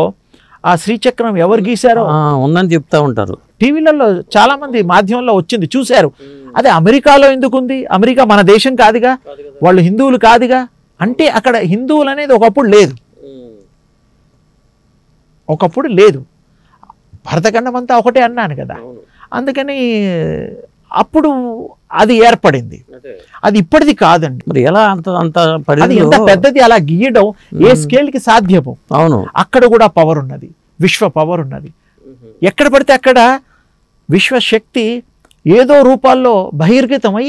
ఆ శ్రీచక్రం ఎవరు గీశారో ఉందని చెప్తా ఉంటారు. టీవీలలో చాలామంది మాధ్యమంలో వచ్చింది, చూశారు. అదే అమెరికాలో ఎందుకు ఉంది? అమెరికా మన దేశం కాదుగా, వాళ్ళు హిందువులు కాదుగా. అంటే అక్కడ హిందువులు అనేది ఒకప్పుడు లేదు, భరతఖండం అంతా ఒకటే అన్నాను కదా. అందుకని అప్పుడు అది ఏర్పడింది. అది ఇప్పటిది కాదండి. మరి ఎలా అంత అది ఎంత పెద్దది అలా గీయడం ఏ స్కేల్కి సాధ్యము? అవును, అక్కడ కూడా పవర్ ఉన్నది, విశ్వ పవర్ ఉన్నది. ఎక్కడ పడితే అక్కడ విశ్వశక్తి ఏదో రూపాల్లో బహిర్గతమై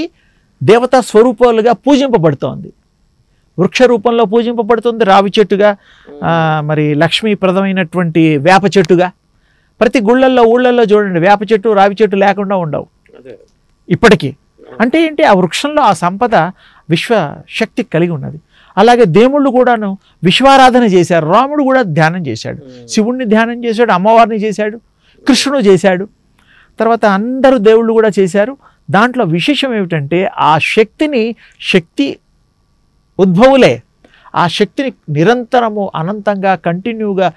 దేవతా స్వరూపాలుగా పూజింపబడుతోంది. వృక్ష రూపంలో పూజింపబడుతుంది, రావి చెట్టుగా, మరి లక్ష్మీప్రదమైనటువంటి వేప చెట్టుగా. ప్రతి గుళ్ళల్లో ఊళ్ళల్లో చూడండి, వేప చెట్టు రావి చెట్టు లేకుండా ఉండవు ఇప్పటికీ. అంటే ఏంటి? ఆ వృక్షంలో ఆ సంపద విశ్వశక్తి కలిగి ఉన్నది. అలాగే దేవుళ్ళు కూడాను విశ్వారాధన చేశారు. రాముడు కూడా ధ్యానం చేశాడు, శివుణ్ణి ధ్యానం చేశాడు, అమ్మవారిని చేశాడు, కృష్ణుడు చేశాడు, తర్వాత అందరూ దేవుళ్ళు కూడా చేశారు. దాంట్లో విశేషం ఏమిటంటే ఆ శక్తి ఉద్భవులే ఆ శక్తిని నిరంతరము అనంతంగా కంటిన్యూగా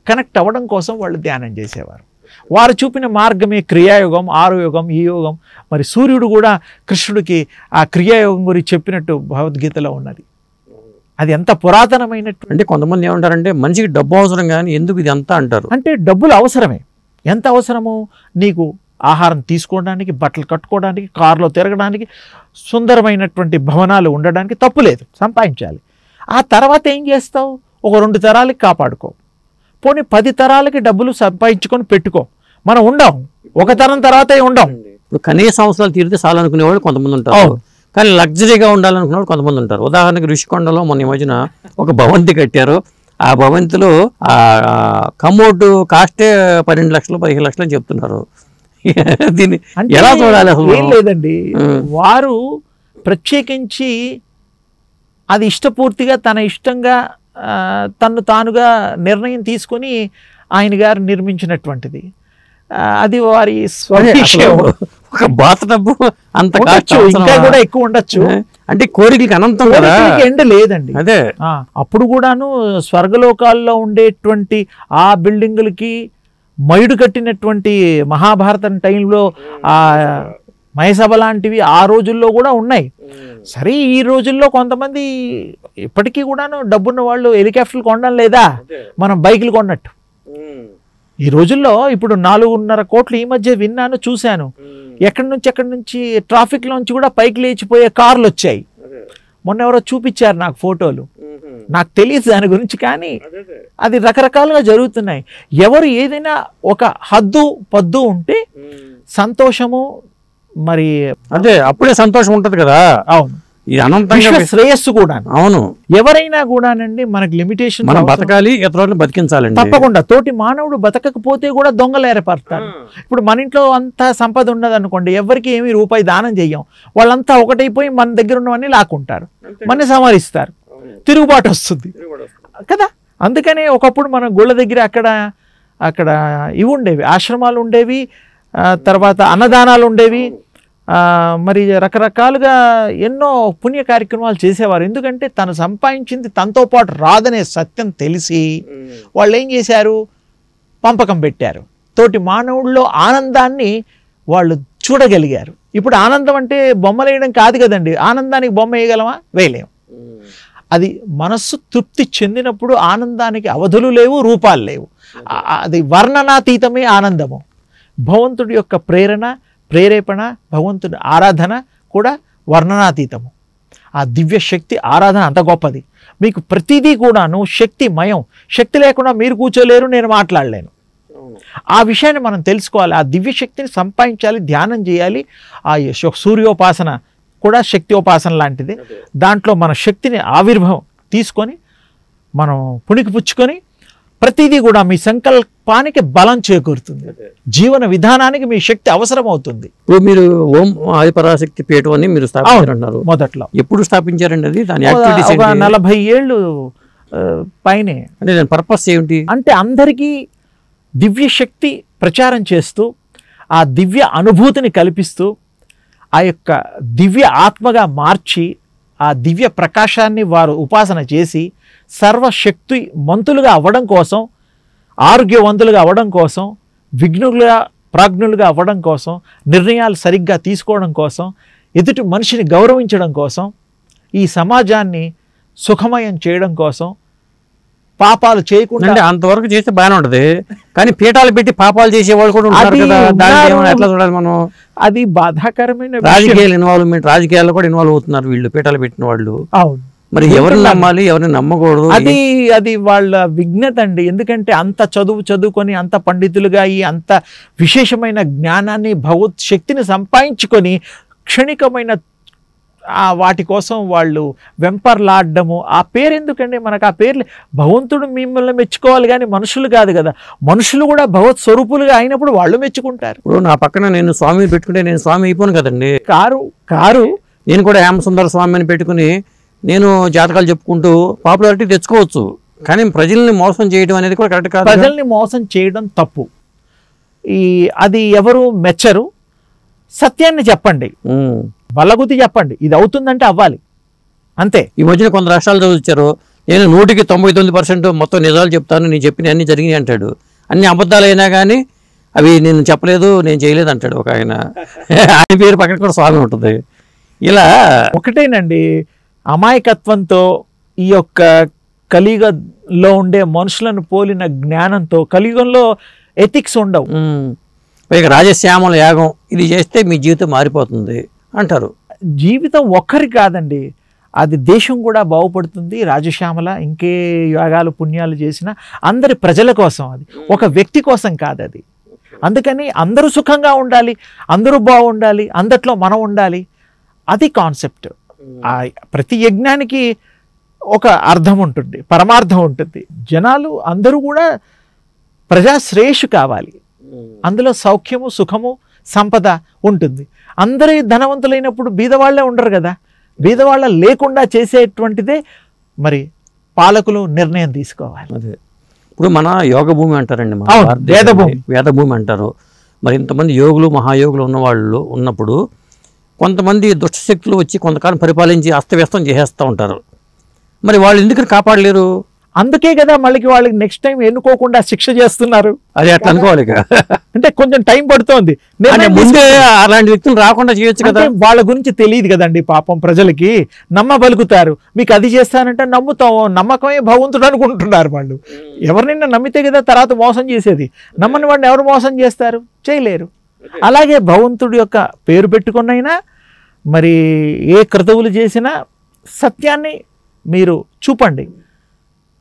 కనెక్ట్ అవ్వడం కోసం వాళ్ళు ధ్యానం చేసేవారు. వారు చూపిన మార్గమే క్రియాయోగం, ఆరోయోగం, ఈ యోగం. మరి సూర్యుడు కూడా కృష్ణుడికి ఆ క్రియాయోగం గురించి చెప్పినట్టు భగవద్గీతలో ఉన్నది. అది ఎంత పురాతనమైనట్టు. అంటే కొంతమంది ఏమంటారంటే మనిషికి డబ్బు అవసరం, కానీ ఎందుకు ఇది అంతా అంటారు? అంటే డబ్బులు అవసరమే. ఎంత అవసరము? నీకు ఆహారం తీసుకోవడానికి, బట్టలు కట్టుకోవడానికి, కారులో తిరగడానికి, సుందరమైనటువంటి భవనాలు ఉండడానికి తప్పులేదు, సంపాదించాలి. ఆ తర్వాత ఏం చేస్తావు? ఒక 2 తరాలకి కాపాడుకో, పోనీ 10 తరాలకి డబ్బులు సంపాదించుకొని పెట్టుకో. మనం ఉండం, ఒక తరం తర్వాతే ఉండం. ఇప్పుడు కనీస అవసరాలు తీరితే చాలనుకునేవాళ్ళు కొంతమంది ఉంటారు, కానీ లగ్జరీగా ఉండాలనుకునేవాళ్ళు కొంతమంది ఉంటారు. ఉదాహరణకి ఋషికొండలో మొన్న ఈ మధ్యన ఒక భవంతి కట్టారు. ఆ భవంతిలో ఆ కమోడ్ కాస్టే 12 లక్షలు 15 లక్షలు అని చెప్తున్నారు. దీన్ని ఎలా చూడాలి అసలు? ఏం లేదండి, వారు ప్రత్యేకించి అది ఇష్టపూర్తిగా తన ఇష్టంగా తను తానుగా నిర్ణయం తీసుకొని ఆయన గారు నిర్మించినటువంటిది. అది వారి స్వవిషయం. ఒక బాతటబ్బు అంత ఇంకా కూడా ఎక్కువ ఉండొచ్చు. అంటే కోరికలకి అనంతం కదా, ఎండ లేదండి. అదే అప్పుడు కూడాను స్వర్గలోకాల్లో ఉండేటువంటి ఆ బిల్డింగులకి మయుడు కట్టినటువంటి మహాభారతం టైంలో ఆ మయసభ లాంటివి ఆ రోజుల్లో కూడా ఉన్నాయి. సరే, ఈ రోజుల్లో కొంతమంది ఇప్పటికీ కూడాను డబ్బున్న వాళ్ళు హెలికాప్టర్లు కొనడం లేదా, మనం బైకులు కొన్నట్టు. ఈ రోజుల్లో ఇప్పుడు 4.5 కోట్లు ఈ మధ్య విన్నాను, చూశాను. ఎక్కడి నుంచి ట్రాఫిక్లోంచి కూడా పైకి లేచిపోయే కార్లు వచ్చాయి. మొన్న ఎవరో చూపించారు నాకు ఫోటోలు, నాకు తెలియదు దాని గురించి, కానీ అది రకరకాలుగా జరుగుతున్నాయి. ఎవరు ఏదైనా ఒక హద్దు పద్దు ఉంటే సంతోషము, మరి అదే అప్పుడే సంతోషం ఉంటది కదా. అవును, ఇది అనంతంగా శ్రేయస్సు కూడా. అవును, ఎవరైనా కూడానండి మనకు లిమిటేషన్, మనం బతకాలి, ఇతరులను బతికించాలండి. తప్పకుండా. తోటి మానవుడు బతకకపోతే కూడా దొంగలు ఏర్పడతారు. ఇప్పుడు మన ఇంట్లో అంత సంపద ఉన్నది అనుకోండి, ఎవరికి ఏమి రూపాయి దానం చెయ్యం, వాళ్ళంతా ఒకటైపోయి మన దగ్గర ఉన్నవన్నీ లాక్కుంటారు, మన సంహరిస్తారు, తిరుగుబాటు వస్తుంది కదా. అందుకనే ఒకప్పుడు మన గుళ్ళ దగ్గర అక్కడ ఇవి ఉండేవి, ఆశ్రమాలు ఉండేవి, తర్వాత అన్నదానాలు ఉండేవి, మరి రకరకాలుగా ఎన్నో పుణ్య కార్యక్రమాలు చేసేవారు. ఎందుకంటే తను సంపాదించింది తనతో పాటు రాదనే సత్యం తెలిసి వాళ్ళు ఏం చేశారు, పంపకం పెట్టారు. తోటి మానవుల్లో ఆనందాన్ని వాళ్ళు చూడగలిగారు. ఇప్పుడు ఆనందం అంటే బొమ్మలు వేయడం కాదు కదండి, ఆనందానికి బొమ్మ వేయగలమా? వేయలేము. అది మనస్సు తృప్తి చెందినప్పుడు ఆనందానికి అవధులు లేవు, రూపాలు లేవు. అది వర్ణనాతీతమే ఆనందము. భగవంతుడి యొక్క ప్రేరేపణ, భగవంతుడి ఆరాధన కూడా వర్ణనాతీతము. ఆ దివ్య శక్తి ఆరాధన అంత గొప్పది. మీకు ప్రతిదీ కూడాను శక్తిమయం. శక్తి లేకుండా మీరు కూర్చోలేరు, నేను మాట్లాడలేను. ఆ విషయాన్ని మనం తెలుసుకోవాలి. ఆ దివ్య శక్తిని సంపాదించాలి, ధ్యానం చేయాలి. ఆ సూర్యోపాసన కూడా శక్తిోపాసన లాంటిది. దాంట్లో మన శక్తిని ఆవిర్భావం తీసుకొని మనం పుణికిపుచ్చుకొని ప్రతిదీ కూడా మీ సంకల్పానికి బలం చేకూరుతుంది. జీవన విధానానికి మీ శక్తి అవసరం అవుతుంది. ఇప్పుడు మీరు ఓం ఆదిపరాశక్తి పీఠం అని మీరు స్థాపించారు. మొదట్లో ఎప్పుడు స్థాపించారండి? అది దాని ఒక 40 ఏళ్ళు పైనే. అంటే దాని పర్పస్ ఏమిటి? అంటే అందరికీ దివ్య శక్తి ప్రచారం చేస్తూ, ఆ దివ్య అనుభూతిని కల్పిస్తూ, ఆ యొక్క దివ్య ఆత్మగా మార్చి, ఆ దివ్య ప్రకాశాన్ని వారు ఉపాసన చేసి సర్వశక్తి మంతులుగా అవ్వడం కోసం, ఆరోగ్యవంతులుగా అవ్వడం కోసం, విఘ్నులుగా ప్రాజ్ఞులుగా అవ్వడం కోసం, నిర్ణయాలు సరిగ్గా తీసుకోవడం కోసం, ఎదుటి మనిషిని గౌరవించడం కోసం, ఈ సమాజాన్ని సుఖమయం చేయడం కోసం, పాపాలు చేయకుండా. అంటే అంతవరకు చేస్తే బాగానే ఉంటది, కానీ పీఠాలు పెట్టి పాపాలు చేసేవాళ్ళు కూడా ఉంటారు కదా, దాన్ని ఎట్లా చూడాలి మనం? అది బాధాకరమైన రాజకీయాలు ఇన్వాల్వ్మెంట్, రాజకీయాల్లో కూడా ఇన్వాల్వ్ అవుతున్నారు వీళ్ళు, పీఠాలు పెట్టిన వాళ్ళు. అవును, మరి ఎవరిని నమ్మాలి, ఎవరిని నమ్మకూడదు? అది వాళ్ళ విఘ్నత అండి. ఎందుకంటే అంత చదువుకొని, అంత పండితులుగా అయ్యి, అంత విశేషమైన జ్ఞానాన్ని, భగవత్ శక్తిని సంపాదించుకొని క్షణికమైన వాటి కోసం వాళ్ళు వెంపర్లాడము. ఆ పేరు ఎందుకండి మనకు? ఆ పేర్లు భగవంతుడు మిమ్మల్ని మెచ్చుకోవాలి, కానీ మనుషులు కాదు కదా. మనుషులు కూడా భగవత్ స్వరూపులుగా అయినప్పుడు వాళ్ళు మెచ్చుకుంటారు. ఇప్పుడు నా పక్కన నేను స్వామి పెట్టుకుంటే నేను స్వామి అయిపోను కదండి. కారు నేను కూడా హేమసుందర స్వామి అని పెట్టుకుని నేను జాతకాలు చెప్పుకుంటూ పాపులారిటీ తెచ్చుకోవచ్చు, కానీ ప్రజల్ని మోసం చేయడం అనేది కూడా కరెక్ట్ కాదు. ప్రజల్ని మోసం చేయడం తప్పు. అది ఎవరు మెచ్చరు. సత్యాన్ని చెప్పండి, బల్లగుద్ది చెప్పండి, ఇది అవుతుందంటే అవ్వాలి, అంతే. ఈ మధ్యన కొంత రాష్ట్రాలు చదివించారు, నేను 100% మొత్తం నిజాలు చెప్తాను, నేను చెప్పిన అన్ని జరిగినాయి అంటాడు. అన్ని అబద్ధాలు అయినా కానీ అవి నేను చెప్పలేదు, నేను చేయలేదు అంటాడు ఒక ఆయన. ఆయన పేరు పక్కన కూడా స్వామి ఉంటుంది. ఇలా ఒకటేనండి, అమాయకత్వంతో ఈ యొక్క కలియుగంలో ఉండే మనుషులను పోలిన జ్ఞానంతో, కలియుగంలో ఎథిక్స్ ఉండవు. ఇక రాజశ్యామల యాగం ఇది చేస్తే మీ జీవితం మారిపోతుంది అంటారు. జీవితం ఒక్కరి కాదండి, అది దేశం కూడా బాగుపడుతుంది. రాజశ్యామల ఇంకే యాగాలు పుణ్యాలు చేసినా అందరి ప్రజల కోసం, అది ఒక వ్యక్తి కోసం కాదు అది. అందుకని అందరూ సుఖంగా ఉండాలి, అందరూ బాగుండాలి, అందట్లో మనం ఉండాలి, అది కాన్సెప్ట్. ప్రతి యజ్ఞానికి ఒక అర్థం ఉంటుంది, పరమార్థం ఉంటుంది. జనాలు అందరూ కూడా ప్రజాశ్రేయస్సు కావాలి, అందులో సౌఖ్యము, సుఖము, సంపద ఉంటుంది. అందరూ ధనవంతులైనప్పుడు బీదవాళ్లే ఉండరు కదా. బీదవాళ్ళ లేకుండా చేసేటువంటిదే మరి పాలకులు నిర్ణయం తీసుకోవాలి. అదే ఇప్పుడు మన యోగ భూమి అంటారండి, వేదభూమి అంటారు. మరి ఇంతమంది యోగులు, మహాయోగులు ఉన్నవాళ్ళు ఉన్నప్పుడు కొంతమంది దుష్టశక్తులు వచ్చి కొంతకాలం పరిపాలించి అస్తవ్యస్తం చేసేస్తూ ఉంటారు. మరి వాళ్ళు ఎందుకని కాపాడలేరు? అందుకే కదా మళ్ళీ వాళ్ళకి నెక్స్ట్ టైం ఎన్నుకోకుండా శిక్ష చేస్తున్నారు. అది అట్లా అనుకోవాలి, అంటే కొంచెం టైం పడుతోంది. ముందే అలాంటి వ్యక్తులు రాకుండా చేయొచ్చు కదా. వాళ్ళ గురించి తెలియదు కదండి పాపం. ప్రజలకి నమ్మబలుకుతారు, మీకు అది చేస్తానంటే నమ్ముతాం, నమ్మకమే భగవంతుడు అనుకుంటున్నారు వాళ్ళు. ఎవరినైనా నమ్మితే కదా తర్వాత మోసం చేసేది. నమ్మని వాడిని ఎవరు మోసం చేస్తారు? చేయలేరు. అలాగే భగవంతుడి యొక్క పేరు పెట్టుకున్నైనా, మరి ఏ క్రతువులు చేసినా, సత్యాన్ని మీరు చూపండి,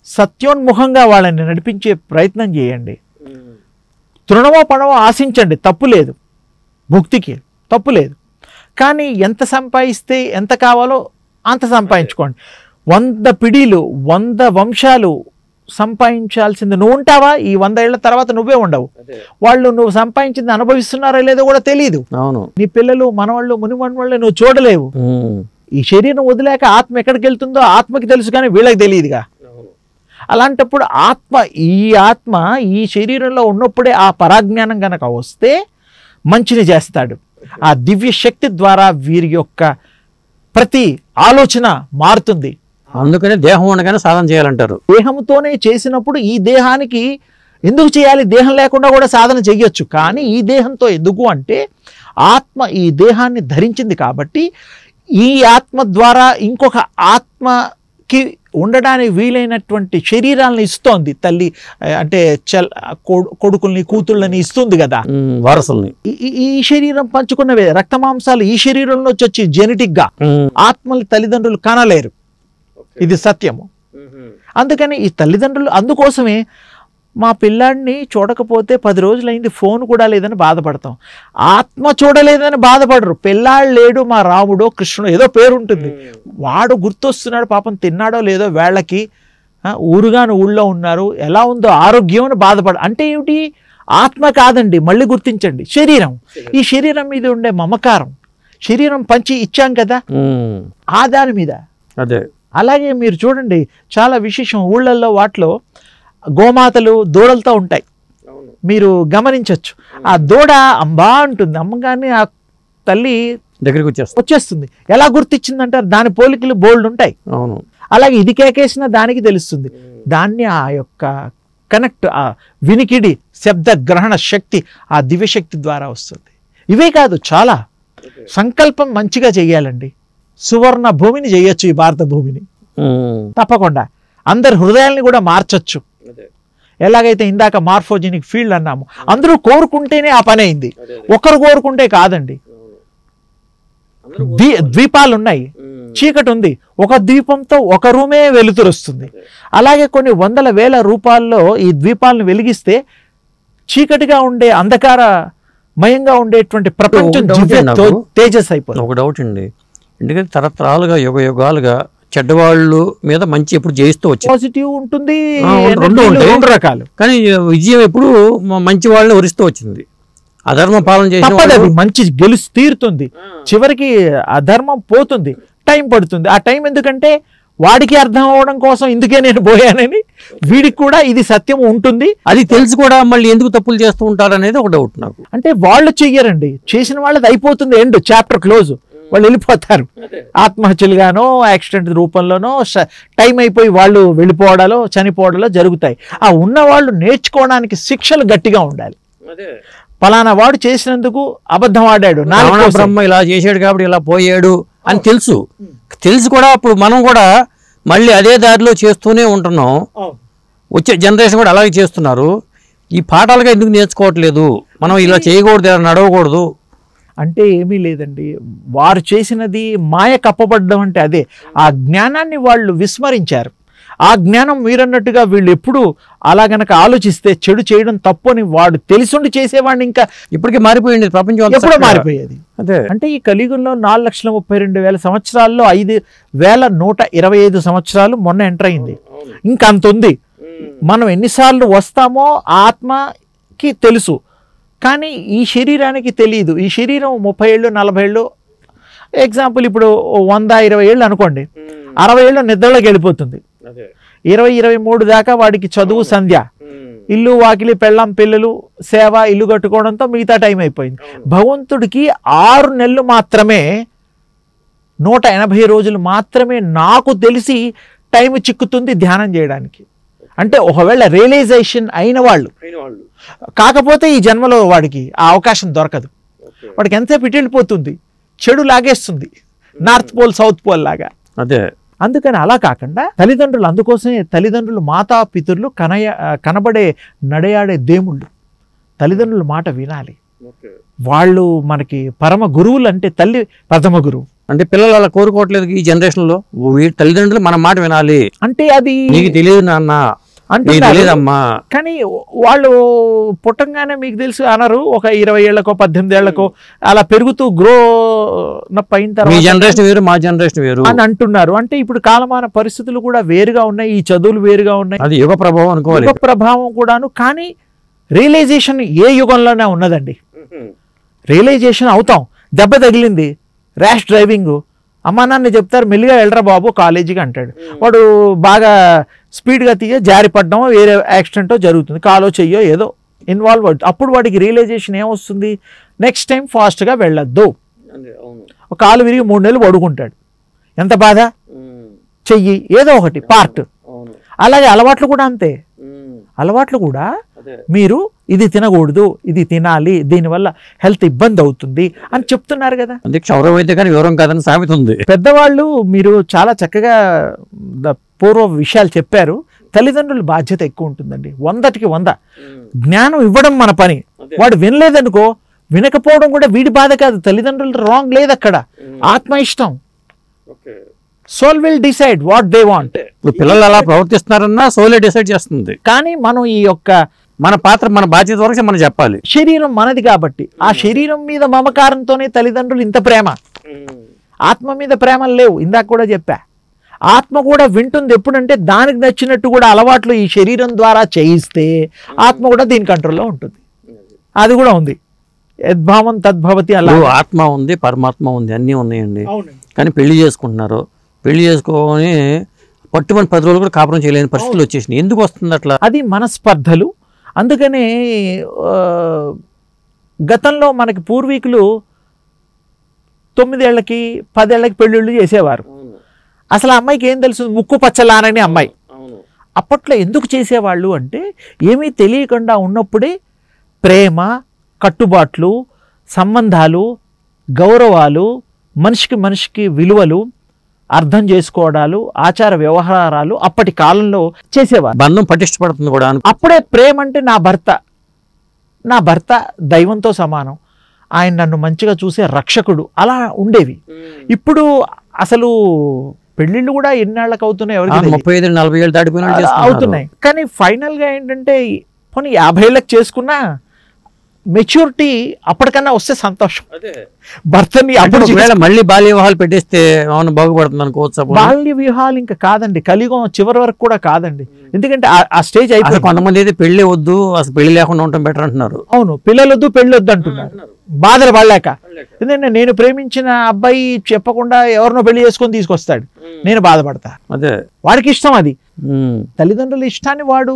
సత్యోన్ముఖంగా వాళ్ళని నడిపించే ప్రయత్నం చేయండి. తృణమో పణమో ఆశించండి, తప్పు లేదు, భుక్తికి తప్పు లేదు. కానీ ఎంత సంపాదిస్తే ఎంత కావాలో అంత సంపాదించుకోండి. 100 పిడీలు 100 వంశాలు సంపాదించాల్సింది నువ్వు ఉంటావా? ఈ 100 ఏళ్ల తర్వాత నువ్వే ఉండవు. వాళ్ళు నువ్వు సంపాదించింది అనుభవిస్తున్నారో లేదో కూడా తెలియదు. నీ పిల్లలు మనవాళ్ళు మునిమనవాళ్ళు నువ్వు చూడలేవు. ఈ శరీరం వదిలేక ఆత్మ ఎక్కడికి వెళ్తుందో ఆత్మకి తెలుసు, కానీ వీళ్ళకి తెలియదుగా. అలాంటప్పుడు ఆత్మ ఈ శరీరంలో ఉన్నప్పుడే ఆ పరాజ్ఞానం గనక వస్తే మంచిని చేస్తాడు. ఆ దివ్య శక్తి ద్వారా వీరి యొక్క ప్రతి ఆలోచన మారుతుంది. అందుకనే దేహం ఉండగానే సాధన చేయాలంటారు. దేహంతోనే చేసినప్పుడు ఈ దేహానికి ఎందుకు చేయాలి? దేహం లేకుండా కూడా సాధన చెయ్యొచ్చు. కానీ ఈ దేహంతో ఎందుకు అంటే ఆత్మ ఈ దేహాన్ని ధరించింది కాబట్టి ఈ ఆత్మ ద్వారా ఇంకొక ఆత్మకి ఉండడానికి వీలైనటువంటి శరీరాలను ఇస్తోంది తల్లి. అంటే కొడుకుల్ని కూతుళ్ళని ఇస్తుంది కదా, వారసుల్ని. ఈ శరీరం పంచుకున్నవే రక్తమాంసాలు ఈ శరీరంలో వచ్చి జెనెటిక్ గా ఆత్మలు తల్లిదండ్రులు కనలేరు. ఇది సత్యము. అందుకని ఈ తల్లిదండ్రులు అందుకోసమే మా పిల్లాడిని చూడకపోతే 10 రోజులైంది, ఫోన్ కూడా లేదని బాధపడతాం. ఆత్మ చూడలేదని బాధపడరు. పిల్లాడు లేడు, మా రాముడో కృష్ణుడో ఏదో పేరు ఉంటుంది, వాడు గుర్తొస్తున్నాడు, పాపం తిన్నాడో లేదో, వేళ్ళకి ఊరుగాని ఊళ్ళో ఉన్నారు, ఎలా ఉందో ఆరోగ్యం అని బాధపడ. అంటే ఏమిటి? ఆత్మ కాదండి, మళ్ళీ గుర్తించండి, శరీరం. ఈ శరీరం మీద ఉండే మమకారం, శరీరం పంచి ఇచ్చాం కదా ఆ దాని మీద. అదే అలాగే మీరు చూడండి, చాలా విశేషం, ఊళ్ళల్లో వాటిలో గోమాతలు దూడలతో ఉంటాయి, మీరు గమనించవచ్చు. ఆ దూడ అంబా అంటుంది, అమ్మగానే ఆ తల్లి దగ్గరికి వచ్చేస్తుంది. ఎలా గుర్తించిందంటారు? దాని పోలికలు బోల్డ్ ఉంటాయి. అవును. అలాగే ఇది కేకేసిన దానికి తెలుస్తుంది. దాన్ని ఆ యొక్క కనెక్ట్, ఆ వినికిడి శబ్ద గ్రహణ శక్తి ఆ దివ్యశక్తి ద్వారా వస్తుంది. ఇవే కాదు, చాలా సంకల్పం మంచిగా చెయ్యాలండి. సువర్ణ భూమిని చేయొచ్చు, ఈ భారత భూమిని తప్పకుండా. అందరి హృదయాల్ని కూడా మార్చొచ్చు. ఎలాగైతే ఇందాక మార్ఫోజెనిక్ ఫీల్డ్ అన్నాము, అందరూ కోరుకుంటేనే ఆ పని అయింది, ఒకరు కోరుకుంటే కాదండి. ద్వీపాలు ఉన్నాయి, చీకటి ఉంది, ఒక ద్వీపంతో ఒక రూమే వెలుతురు వస్తుంది. అలాగే కొన్ని 100,000 రూపాయల్లో ఈ ద్వీపాలను వెలిగిస్తే చీకటిగా ఉండే అంధకారమయంగా ఉండేటువంటి ప్రపంచం తేజస్ అయిపోతుంది. ఒక డౌట్ అండి, ఎందుకంటే తరతరాలుగా యుగాలుగా చెడ్డవాళ్ళు మీద మంచి ఎప్పుడు జయిస్తూ వచ్చి పాజిటివ్ ఉంటుంది, రెండు రకాలు. కానీ విజయం ఎప్పుడు మంచి వాళ్ళని వరిస్తూ వచ్చింది. అధర్మం పాలన చేసి మంచి గెలుసు తీరుతుంది, చివరికి అధర్మం పోతుంది, టైం పడుతుంది. ఆ టైం ఎందుకంటే వాడికి అర్థం అవడం కోసం, ఇందుకే నేను పోయానని వీడికి కూడా ఇది సత్యం ఉంటుంది. అది తెలిసి కూడా మళ్ళీ ఎందుకు తప్పులు చేస్తూ ఉంటారు అనేది ఒక డౌట్ నాకు. అంటే వాళ్ళు చెయ్యరండి, చేసిన వాళ్ళది అయిపోతుంది, ఎండ్, చాప్టర్ క్లోజ్, వాళ్ళు వెళ్ళిపోతారు. ఆత్మహత్యలుగానో యాక్సిడెంట్ రూపంలోనో టైం అయిపోయి వాళ్ళు వెళ్ళిపోవడాలో చనిపోవడాలో జరుగుతాయి. ఆ ఉన్న వాళ్ళు నేర్చుకోవడానికి శిక్షలు గట్టిగా ఉండాలి. పలానా వాడు చేసినందుకు అబద్ధం ఆడాడు, బ్రహ్మ ఇలా చేశాడు కాబట్టి ఇలా పోయాడు అని తెలుసు కూడా అప్పుడు మనం కూడా మళ్ళీ అదే దారిలో చేస్తూనే ఉంటున్నాం. వచ్చే జనరేషన్ కూడా అలాగే చేస్తున్నారు. ఈ పాఠాలుగా ఎందుకు నేర్చుకోవట్లేదు? మనం ఇలా చేయకూడదు, ఇలా నడవకూడదు అంటే ఏమీ లేదండి. వారు చేసినది మాయ కప్పబడ్డం అంటే అదే. ఆ జ్ఞానాన్ని వాళ్ళు విస్మరించారు. ఆ జ్ఞానం మీరన్నట్టుగా వీళ్ళు ఎప్పుడు అలా గనక ఆలోచిస్తే చెడు చేయడం తప్పు అని వాడు తెలిసుండి చేసేవాడిని ఇంకా ఇప్పటికే మారిపోయింది ప్రపంచం, ఎప్పుడో మారిపోయేది. అంటే ఈ కలియుగంలో 4,32,000 సంవత్సరాల్లో 5,125 సంవత్సరాలు మొన్న ఎంటర్ అయింది. ఇంకా అంత ఉంది. మనం ఎన్నిసార్లు వస్తామో ఆత్మకి తెలుసు, కానీ ఈ శరీరానికి తెలియదు. ఈ శరీరం 30 ఏళ్ళు 40 ఏళ్ళు, ఎగ్జాంపుల్ ఇప్పుడు 100-120 ఏళ్ళు అనుకోండి, 60 ఏళ్ళు నిద్రలోకి వెళ్ళిపోతుంది. 20-23 దాకా వాడికి చదువు, సంధ్య, ఇల్లు వాకిలి, పెళ్ళాం, పిల్లలు, సేవ, ఇల్లు కట్టుకోవడంతో మిగతా టైం అయిపోయింది. భగవంతుడికి 6 నెలలు మాత్రమే, 180 రోజులు మాత్రమే నాకు తెలిసి టైం చిక్కుతుంది ధ్యానం చేయడానికి. అంటే ఒకవేళ రియలైజేషన్ అయిన వాళ్ళు, కాకపోతే ఈ జన్మలో వాడికి ఆ అవకాశం దొరకదు. వాడికి ఎంతసేపు ఇటు వెళ్ళిపోతుంది, చెడు లాగేస్తుంది, నార్త్ పోల్ సౌత్ పోల్ లాగా. అదే అందుకని అలా కాకుండా తల్లిదండ్రులు, అందుకోసమే తల్లిదండ్రులు మాతాపితరులు కనబడే నడయాడే దేవుళ్ళు. తల్లిదండ్రుల మాట వినాలి. వాళ్ళు మనకి పరమ గురువులు. అంటే తల్లి ప్రథమ గురువు. అంటే పిల్లలు అలా కోరుకోవట్లేదు ఈ జనరేషన్లో. వీటి తల్లిదండ్రులు మన మాట వినాలి, అంటే అది నీకు తెలియదు నాన్న, నీకు తెలియదమ్మా. కానీ వాళ్ళు పుట్టంగానే మీకు తెలుసు అనరు, ఒక 20 ఏళ్లకో 18 ఏళ్లకో అలా పెరుగుతూ గ్రో అయిన మీ తర్వాత జనరేషన్ వేరు, మా జనరేషన్ వేరు అని అంటున్నారు. అంటే ఇప్పుడు కాలమాన పరిస్థితులు కూడా వేరుగా ఉన్నాయి, ఈ చదువులు వేరుగా ఉన్నాయి, అది యుగ ప్రభావం అనుకోవాలి. యుగ ప్రభావం కూడాను. కానీ రియలైజేషన్ ఏ యుగంలోనే ఉన్నదండి. రియలైజేషన్ అవుతాం. దెబ్బ తగిలింది, ర్యాష్ డ్రైవింగ్, అమ్మా నాన్న చెప్తారు మెల్లిగా వెళ్ళరా బాబు కాలేజీకి అంటాడు. వాడు బాగా స్పీడ్గా తీయ జారిపడ్డం, వేరే యాక్సిడెంటో జరుగుతుంది, కాలో చెయ్యో ఏదో ఇన్వాల్వ్ అవుతుంది. అప్పుడు వాడికి రియలైజేషన్ ఏమొస్తుంది, నెక్స్ట్ టైం ఫాస్ట్గా వెళ్ళొద్దు. ఒక కాలు విరిగి 3 నెలలు పడుకుంటాడు, ఎంత బాధ. చెయ్యి ఏదో ఒకటి పార్ట్. అలాగే అలవాట్లు కూడా అంతే. అలవాట్లు కూడా మీరు ఇది తినకూడదు, ఇది తినాలి, దీనివల్ల హెల్త్ ఇబ్బంది అవుతుంది అని చెప్తున్నారు కదా. క్షౌరం అయితే కానీ వివరం కాదని సామెత ఉంది. పెద్దవాళ్ళు మీరు చాలా చక్కగా పూర్వ విషయాలు చెప్పారు. తల్లిదండ్రుల బాధ్యత ఎక్కువ ఉంటుందండి, 100కి 100. జ్ఞానం ఇవ్వడం మన పని. వాడు వినలేదనుకో, వినకపోవడం కూడా వీడి బాధ కాదు, తల్లిదండ్రులు రాంగ్ లేదు అక్కడ, ఆత్మ ఇష్టం. Soul will decide what they want. ఇప్పుడు పిల్లలు అలా ప్రవర్తిస్తున్నారన్నా సోలే డిసైడ్ చేస్తుంది. కానీ మనం ఈ యొక్క మన పాత్ర, మన బాధ్యత వరకు మనం చెప్పాలి. శరీరం మనది కాబట్టి ఆ శరీరం మీద మమకారంతోనే తల్లిదండ్రులు ఇంత ప్రేమ. ఆత్మ మీద ప్రేమలు లేవు. ఇందాక కూడా చెప్పా, ఆత్మ కూడా వింటుంది ఎప్పుడంటే దానికి నచ్చినట్టు కూడా అలవాట్లు ఈ శరీరం ద్వారా చేయిస్తే ఆత్మ కూడా దీని కంట్రోల్లో ఉంటుంది. అది కూడా ఉంది. యద్భావం తద్భవతి. అలా ఆత్మ ఉంది, పరమాత్మ ఉంది, అన్నీ ఉన్నాయండి. కానీ పెళ్లి చేసుకుంటున్నారు, పెళ్లి చేసుకొని పట్టుమని 10 రోజులు కూడా కాపురం చేయలేని పరిస్థితులు వచ్చేసినాయి. ఎందుకు వస్తుంది అట్లా? అది మనస్పర్ధలు. అందుకనే గతంలో మనకి పూర్వీకులు 9 ఏళ్లకి 10 ఏళ్లకి పెళ్ళిళ్ళు చేసేవారు. అసలు ఆ అమ్మాయికి ఏం తెలుసు, ముక్కు పచ్చలానని అమ్మాయి. అప్పట్లో ఎందుకు చేసేవాళ్ళు అంటే ఏమీ తెలియకుండా ఉన్నప్పుడే ప్రేమ, కట్టుబాట్లు, సంబంధాలు, గౌరవాలు, మనిషికి మనిషికి విలువలు అర్థం చేసుకోవడాలు, ఆచార వ్యవహారాలు అప్పటి కాలంలో చేసేవారు. బంధం పటిష్టపడుతుంది కూడా. అప్పుడే ప్రేమ అంటే నా భర్త దైవంతో సమానం, ఆయన నన్ను మంచిగా చూసే రక్షకుడు, అలా ఉండేవి. ఇప్పుడు అసలు పెళ్ళిళ్ళు కూడా ఎన్నేళ్ళకి అవుతున్నాయి, ఎవరికి 35-40 ఏళ్ళు దాటిపోయినా అవుతున్నాయి. కానీ ఫైనల్గా ఏంటంటే పోనీ 50 ఏళ్ళకి చేసుకున్నా మెచ్యూరిటీ అప్పటికన్నా వస్తే సంతోషం. భర్తని అప్పుడు మళ్ళీ బాల్య వివాహాలు పెట్టేస్తే అవును బాగుపడుతుంది అనుకోవచ్చు. బాల్య వివాహాలు ఇంకా కాదండి, కలియుగం చివరి వరకు కూడా కాదండి. ఎందుకంటే ఆ స్టేజ్ అయిపోయింది. కొంతమంది అయితే పెళ్లి వద్దు, అసలు పెళ్లి లేకుండా ఉండటం బెటర్ అంటున్నారు. అవును, పిల్లలొద్దు పెళ్లి వద్దు అంటున్నారు, బాధలు పడలేక. ఎందుకంటే నేను ప్రేమించిన అబ్బాయి చెప్పకుండా ఎవరినో పెళ్లి చేసుకొని తీసుకొస్తాడు, నేను బాధపడతా. అదే వాడికి ఇష్టం, అది తల్లిదండ్రుల ఇష్టాన్ని వాడు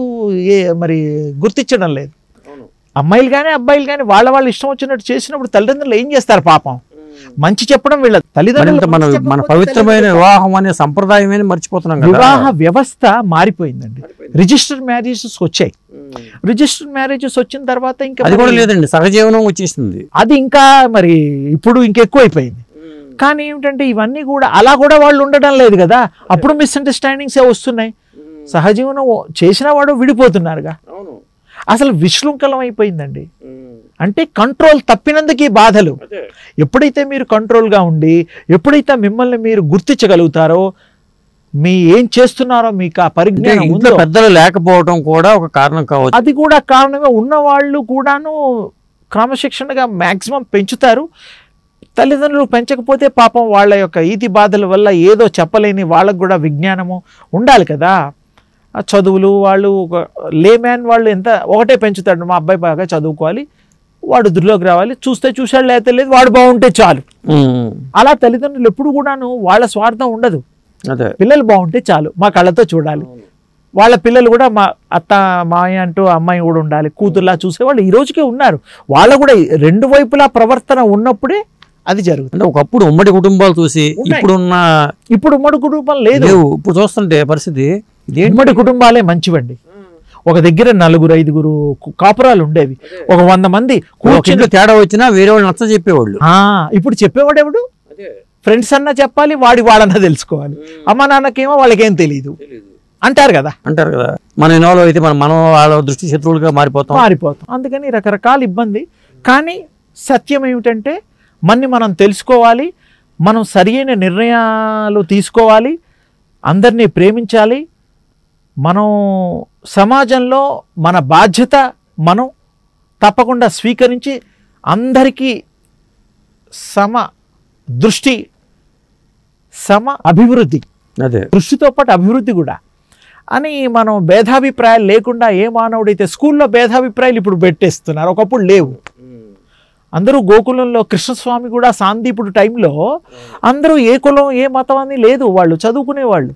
మరి గుర్తించడం లేదు. అమ్మాయిలు కానీ అబ్బాయిలు కానీ వాళ్ళ ఇష్టం వచ్చినట్టు చేసినప్పుడు తల్లిదండ్రులు ఏం చేస్తారు పాపం? మంచి చెప్పడం వీళ్ళ తల్లిదండ్రులు. మన పవిత్రమైన వివాహం అనే సంప్రదాయమే మర్చిపోతున్నాం. వివాహ వ్యవస్థ మారిపోయిందండి. రిజిస్టర్డ్ మ్యారేజెస్ వచ్చాయి. రిజిస్టర్డ్ మ్యారేజెస్ వచ్చిన తర్వాత ఇంకా అది కూడా లేదండి, సహజీవనం వచ్చేసింది. అది ఇంకా మరి ఇప్పుడు ఇంకెక్కువైపోయింది. కానీ ఏమిటంటే ఇవన్నీ కూడా అలా కూడా వాళ్ళు ఉండడం లేదు కదా. అప్పుడు మిస్అండర్స్టాండింగ్సే వస్తున్నాయి. సహజీవనం చేసిన వాడు విడిపోతున్నారుగా. అసలు విశృంఖలం అయిపోయిందండి. అంటే కంట్రోల్ తప్పినందుకు ఈ బాధలు. ఎప్పుడైతే మీరు కంట్రోల్గా ఉండి, ఎప్పుడైతే మిమ్మల్ని మీరు గుర్తించగలుగుతారో, మీ ఏం చేస్తున్నారో మీకు ఆ పరిజ్ఞానం ఉందో. పెద్దలు లేకపోవడం కూడా ఒక కారణం కావచ్చు. అది కూడా కారణమే. ఉన్నవాళ్ళు కూడాను క్రమశిక్షణగా మ్యాక్సిమం పెంచుతారు. తల్లిదండ్రులు పెంచకపోతే పాపం వాళ్ళ యొక్క ఈతి బాధల వల్ల ఏదో చెప్పలేని వాళ్ళకు కూడా విజ్ఞానము ఉండాలి కదా. చదువులు వాళ్ళు ఒక లేమ్యాన్ వాళ్ళు ఎంత ఒకటే పెంచుతాడు, మా అబ్బాయి బాగా చదువుకోవాలి, వాడు వృద్ధిలోకి రావాలి, చూస్తే చూశాడు లేకపోతే లేదు, వాడు బాగుంటే చాలు. అలా తల్లిదండ్రులు ఎప్పుడు కూడాను వాళ్ళ స్వార్థం ఉండదు. పిల్లలు బాగుంటే చాలు, మా కళ్ళతో చూడాలి. వాళ్ళ పిల్లలు కూడా మా అత్త మాయ అంటూ అమ్మాయి కూడా ఉండాలి, కూతుర్లా చూసేవాళ్ళు ఈ రోజుకే ఉన్నారు. వాళ్ళ కూడా 2 వైపులా ప్రవర్తన ఉన్నప్పుడే అది జరుగుతుంది. ఒకప్పుడు ఉమ్మడి కుటుంబాలు చూసి ఇప్పుడు ఉమ్మడి కుటుంబం లేదు. ఇప్పుడు చూస్తుంటే పరిస్థితి ఉమ్మడి కుటుంబాలే మంచివండి. ఒక దగ్గర 4-5 కాపురాలు ఉండేవి, ఒక 100 మంది కూర్చుని తేడా వచ్చినా వేరే వాళ్ళు నచ్చ చెప్పేవాళ్ళు. ఇప్పుడు చెప్పేవాడు ఎవడు? ఫ్రెండ్స్ అన్నా చెప్పాలి, వాడన్నా తెలుసుకోవాలి. అమ్మ నాన్నకేమో వాళ్ళకేం తెలియదు అంటారు కదా. మన ఇన్వాల్వ్ అయితే మనం వాళ్ళ దృష్టి శత్రువులుగా మారిపోతాం. అందుకని రకరకాల ఇబ్బంది. కానీ సత్యం ఏమిటంటే మనం తెలుసుకోవాలి, మనం సరియైన నిర్ణయాలు తీసుకోవాలి, అందరినీ ప్రేమించాలి. మనం సమాజంలో మన బాధ్యత మనం తప్పకుండా స్వీకరించి అందరికీ సమ దృష్టి, సమ అభివృద్ధి, అదే దృష్టితో పాటు అభివృద్ధి కూడా అని మనం భేదాభిప్రాయాలు లేకుండా ఏ మానవుడైతే స్కూల్లో భేదాభిప్రాయాలు ఇప్పుడు పెట్టేస్తున్నారు, ఒకప్పుడు లేవు. అందరూ గోకులంలో కృష్ణస్వామి కూడా సాందీపుడు టైంలో అందరూ ఏ కులం ఏ మతం అని లేదు, వాళ్ళు చదువుకునేవాళ్ళు,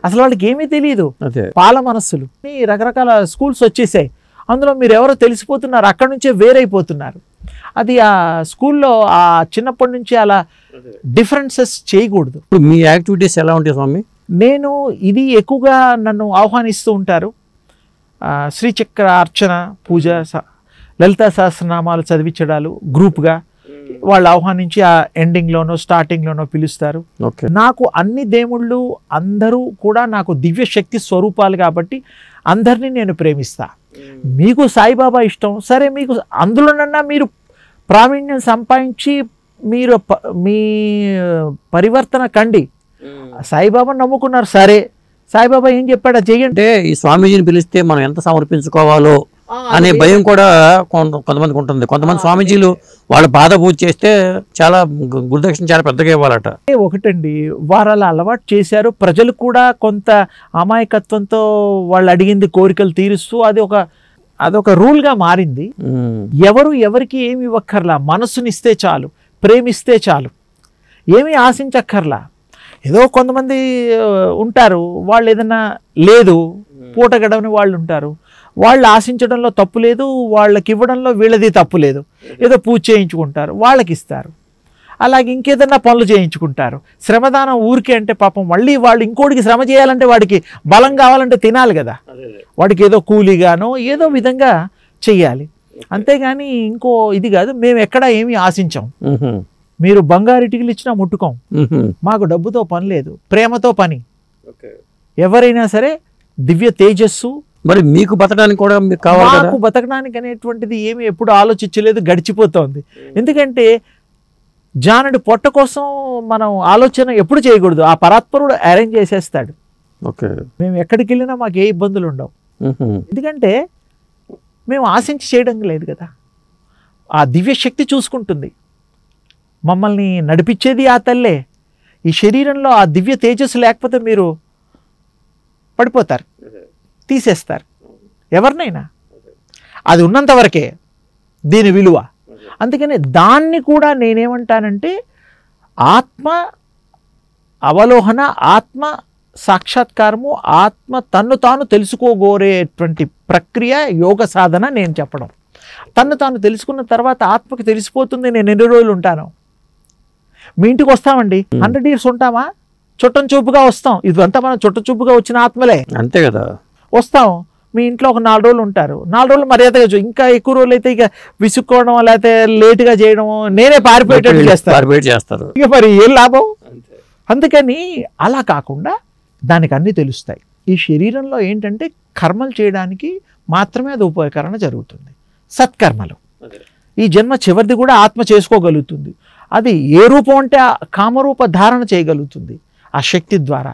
అసలు వాళ్ళకి ఏమీ తెలియదు, పాల మనస్సులు. రకరకాల స్కూల్స్ వచ్చేసాయి, అందులో మీరు ఎవరో తెలిసిపోతున్నారు, అక్కడి నుంచే వేరైపోతున్నారు. అది ఆ స్కూల్లో ఆ చిన్నప్పటి నుంచి అలా డిఫరెన్సెస్ చేయకూడదు. ఇప్పుడు మీ యాక్టివిటీస్ ఎలా ఉంటాయి స్వామి? నేను ఇది ఎక్కువగా నన్ను ఆహ్వానిస్తూ ఉంటారు. శ్రీచక్ర అర్చన పూజ, లలితా సహస్రనామాలు చదివించడాలు గ్రూప్గా వాళ్ళు ఆహ్వానించి ఆ ఎండింగ్లోనో స్టార్టింగ్లోనో పిలుస్తారు. నాకు అన్ని దేవుళ్ళు అందరూ కూడా నాకు దివ్య శక్తి స్వరూపాలు కాబట్టి అందరినీ నేను ప్రేమిస్తా. మీకు సాయిబాబా ఇష్టం సరే, మీకు అందులోనన్నా మీరు ప్రావీణ్యం సంపాదించి మీరు మీ పరివర్తన కండి. సాయిబాబా నమ్ముకున్నారు సరే, సాయిబాబా ఏం చెప్పాడా చెయ్యండి. ఈ స్వామీజీని పిలిస్తే మనం ఎంత సమర్పించుకోవాలో అనే భయం కూడా కొంతమందికి ఉంటుంది. కొంతమంది స్వామీజీలు వాళ్ళ బాధ పూజ చేస్తే చాలా గురుదక్షిణ చాలా పెద్దగా ఇవ్వాలట. ఒకటండి, వారు అలా అలవాటు చేశారు. ప్రజలు కూడా కొంత అమాయకత్వంతో వాళ్ళు అడిగింది కోరికలు తీరుస్తూ అదొక రూల్గా మారింది. ఎవరు ఎవరికి ఏమి ఇవ్వక్కర్లా, మనస్సునిస్తే చాలు, ప్రేమిస్తే చాలు, ఏమీ ఆశించక్కర్లా. ఏదో కొంతమంది ఉంటారు, వాళ్ళు ఏదన్నా లేదు పూట గడవని వాళ్ళు ఉంటారు, వాళ్ళు ఆశించడంలో తప్పు లేదు, వాళ్ళకి ఇవ్వడంలో వీళ్ళది తప్పు లేదు. ఏదో పూజ చేయించుకుంటారు, వాళ్ళకి ఇస్తారు. అలాగే ఇంకేదన్నా పనులు చేయించుకుంటారు. శ్రమదానం ఊరికే అంటే పాపం మళ్ళీ వాళ్ళు ఇంకోటికి శ్రమ చేయాలంటే వాడికి బలం కావాలంటే తినాలి కదా, వాడికి ఏదో కూలీగానో ఏదో విధంగా చెయ్యాలి. అంతేగాని ఇంకో ఇది కాదు. మేము ఎక్కడా ఏమీ ఆశించాం. మీరు బంగారు ఇటుకలు ఇచ్చినా ముట్టుకోం. మాకు డబ్బుతో పని లేదు, ప్రేమతో పని. ఎవరైనా సరే దివ్య తేజస్సు. మరి మీకు బతకడానికి కూడా కావాలి. మాకు బతకడానికి అనేటువంటిది ఏమి ఎప్పుడు ఆలోచించలేదు, గడిచిపోతుంది. ఎందుకంటే జానుడి పొట్ట కోసం మనం ఆలోచన ఎప్పుడు చేయకూడదు, ఆ పరాత్పరుడు అరేంజ్ చేసేస్తాడు. మేము ఎక్కడికి వెళ్ళినా మాకు ఏ ఇబ్బందులు ఉండవు. ఎందుకంటే మేము ఆశించి చేయడం లేదు కదా, ఆ దివ్య శక్తి చూసుకుంటుంది. మమ్మల్ని నడిపించేది ఆ తల్లే. ఈ శరీరంలో ఆ దివ్య తేజస్సు లేకపోతే మీరు పడిపోతారు, తీసేస్తారు ఎవరినైనా. అది ఉన్నంత వరకే దీని విలువ. అందుకని దాన్ని కూడా నేనేమంటానంటే ఆత్మ అవలోహన, ఆత్మ సాక్షాత్కారము, ఆత్మ తన్ను తాను తెలుసుకోగోరేటువంటి ప్రక్రియ యోగ సాధన నేను చెప్పడం. తన్ను తాను తెలుసుకున్న తర్వాత ఆత్మకి తెలిసిపోతుంది నేను ఎన్ని రోజులు ఉంటాను. మీ ఇంటికి వస్తామండి, 100 years ఉంటామా? చుట్టం చూపుగా వస్తాం. ఇదంతా మనం చుట్ట చూపుగా వచ్చిన ఆత్మలే, అంతే కదా. వస్తాం, మీ ఇంట్లో ఒక 4 రోజులు ఉంటారు. 4 రోజులు మర్యాదగా ఇంకా ఎక్కువ రోజులు అయితే ఇక విసుక్కోవడం లేకపోతే లేటుగా చేయడం, నేనే పారిపోయేటట్టు చేస్తారు. ఇక మరి ఏం లాభం? అందుకని అలా కాకుండా దానికి అన్నీ తెలుస్తాయి. ఈ శరీరంలో ఏంటంటే కర్మలు చేయడానికి మాత్రమే అది ఉపకరణ జరుగుతుంది. సత్కర్మలు ఈ జన్మ చివరిది కూడా ఆత్మ చేసుకోగలుగుతుంది. అది ఏ రూపం అంటే ఆ కామరూప ధారణ చేయగలుగుతుంది ఆ శక్తి ద్వారా.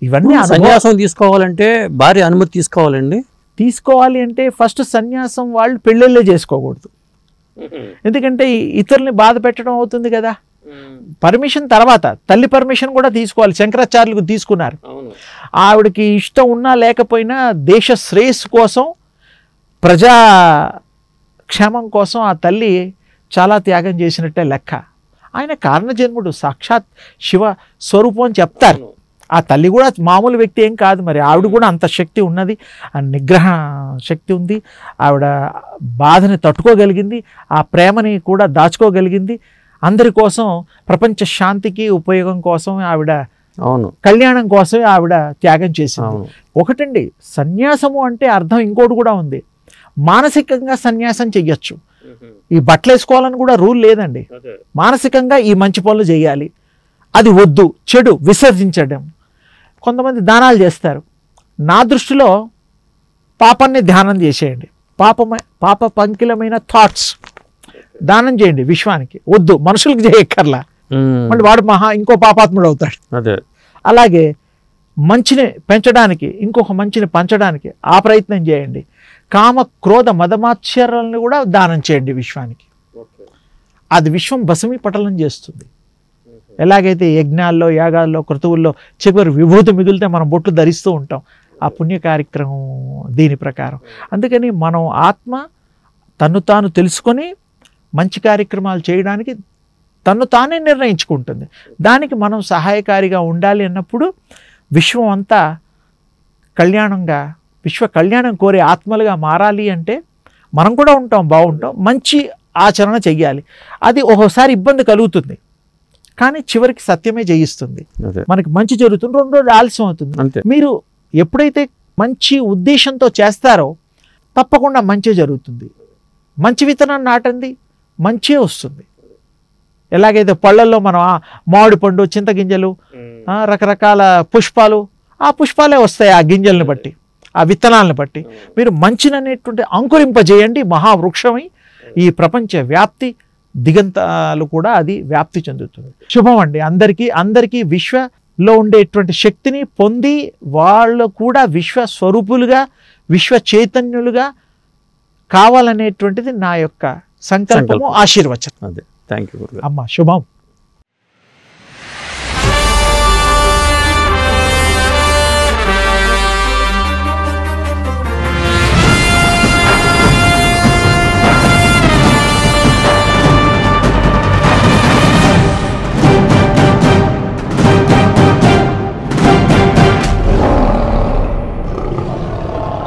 ఇవన్నీ సన్యాసం తీసుకోవాలంటే భార్య అనుమతి తీసుకోవాలండి. తీసుకోవాలి అంటే ఫస్ట్ సన్యాసం వాళ్ళు పెళ్ళిళ్ళే చేసుకోకూడదు. ఎందుకంటే ఇతరుల్ని బాధ పెట్టడం అవుతుంది కదా. పర్మిషన్ తర్వాత తల్లి పర్మిషన్ కూడా తీసుకోవాలి. శంకరాచార్యులకు తీసుకున్నారు. ఆవిడకి ఇష్టం ఉన్నా లేకపోయినా దేశ శ్రేయస్సు కోసం, ప్రజా క్షేమం కోసం ఆ తల్లి చాలా త్యాగం చేసినట్టే లెక్క. ఆయన కారణజన్ముడు, సాక్షాత్ శివ స్వరూపం అని చెప్తారు. ఆ తల్లి కూడా మామూలు వ్యక్తి ఏం కాదు. మరి ఆవిడ కూడా అంత శక్తి ఉన్నది, ఆ నిగ్రహ శక్తి ఉంది. ఆవిడ బాధని తట్టుకోగలిగింది, ఆ ప్రేమని కూడా దాచుకోగలిగింది. అందరి కోసం, ప్రపంచ శాంతికి ఉపయోగం కోసం ఆవిడ, కళ్యాణం కోసమే ఆవిడ త్యాగం చేసింది. ఒకటండి, సన్యాసము అంటే అర్థం ఇంకోటి కూడా ఉంది. మానసికంగా సన్యాసం చెయ్యొచ్చు. ఈ బట్టలు వేసుకోవాలని కూడా రూల్ లేదండి. మానసికంగా ఈ మంచి పనులు చేయాలి, అది వద్దు, చెడు విసర్జించడం. కొంతమంది దానాలు చేస్తారు. నా దృష్టిలో పాపాన్ని ధ్యానం చేసేయండి. పాప పంకిలమైన థాట్స్ దానం చేయండి విశ్వానికి, వద్దు మనుషులకు చేయక్కర్లా. మళ్ళీ వాడు ఇంకో పాపాత్ముడు అవుతాడు. అదే అలాగే మంచిని పెంచడానికి ఇంకొక మంచిని పంచడానికి ఆ ప్రయత్నం చేయండి. కామ క్రోధ మదమాత్సర్యాలను కూడా దానం చేయండి విశ్వానికి. అది విశ్వం భస్మీ పటలం చేస్తుంది. ఎలాగైతే యజ్ఞాల్లో యాగాల్లో క్రతువుల్లో చివరి విభూతి మిగిలితే మనం బొట్లు ధరిస్తూ ఉంటాం, ఆ పుణ్య కార్యక్రమం దీని ప్రకారం. అందుకని మనం ఆత్మ తన్ను తాను తెలుసుకొని మంచి కార్యక్రమాలు చేయడానికి తన్ను తానే నిర్ణయించుకుంటుంది. దానికి మనం సహాయకారిగా ఉండాలి అన్నప్పుడు విశ్వం అంతా కళ్యాణంగా, విశ్వ కళ్యాణం కోరే ఆత్మలుగా మారాలి అంటే మనం కూడా ఉంటాం, బాగుంటాం, మంచి ఆచరణ చెయ్యాలి. అది ఒక్కోసారి ఇబ్బంది కలుగుతుంది, కానీ చివరికి సత్యమే జయిస్తుంది. మనకి మంచి జరుగుతుంది, 2 రోజులు ఆలస్యం అవుతుంది. మీరు ఎప్పుడైతే మంచి ఉద్దేశంతో చేస్తారో తప్పకుండా మంచి జరుగుతుంది. మంచి విత్తనాన్ని నాటండి, మంచే వస్తుంది. ఎలాగైతే పళ్ళల్లో మనం మామిడి పండు, చింతగింజలు, రకరకాల పుష్పాలు, ఆ పుష్పాలే వస్తాయి ఆ గింజల్ని బట్టి, ఆ విత్తనాలను బట్టి. మీరు మంచిననేటువంటి అంకురింపజేయండి, మహావృక్షమై ఈ ప్రపంచ వ్యాప్తి దిగంతాలు కూడా అది వ్యాప్తి చెందుతుంది. శుభం అండి అందరికీ విశ్వలో ఉండేటువంటి శక్తిని పొంది వాళ్ళు కూడా విశ్వ స్వరూపులుగా, విశ్వ చైతన్యులుగా కావాలనేటువంటిది నా యొక్క సంకల్పము, ఆశీర్వచనం. అదే. Thank you. అమ్మ శుభం.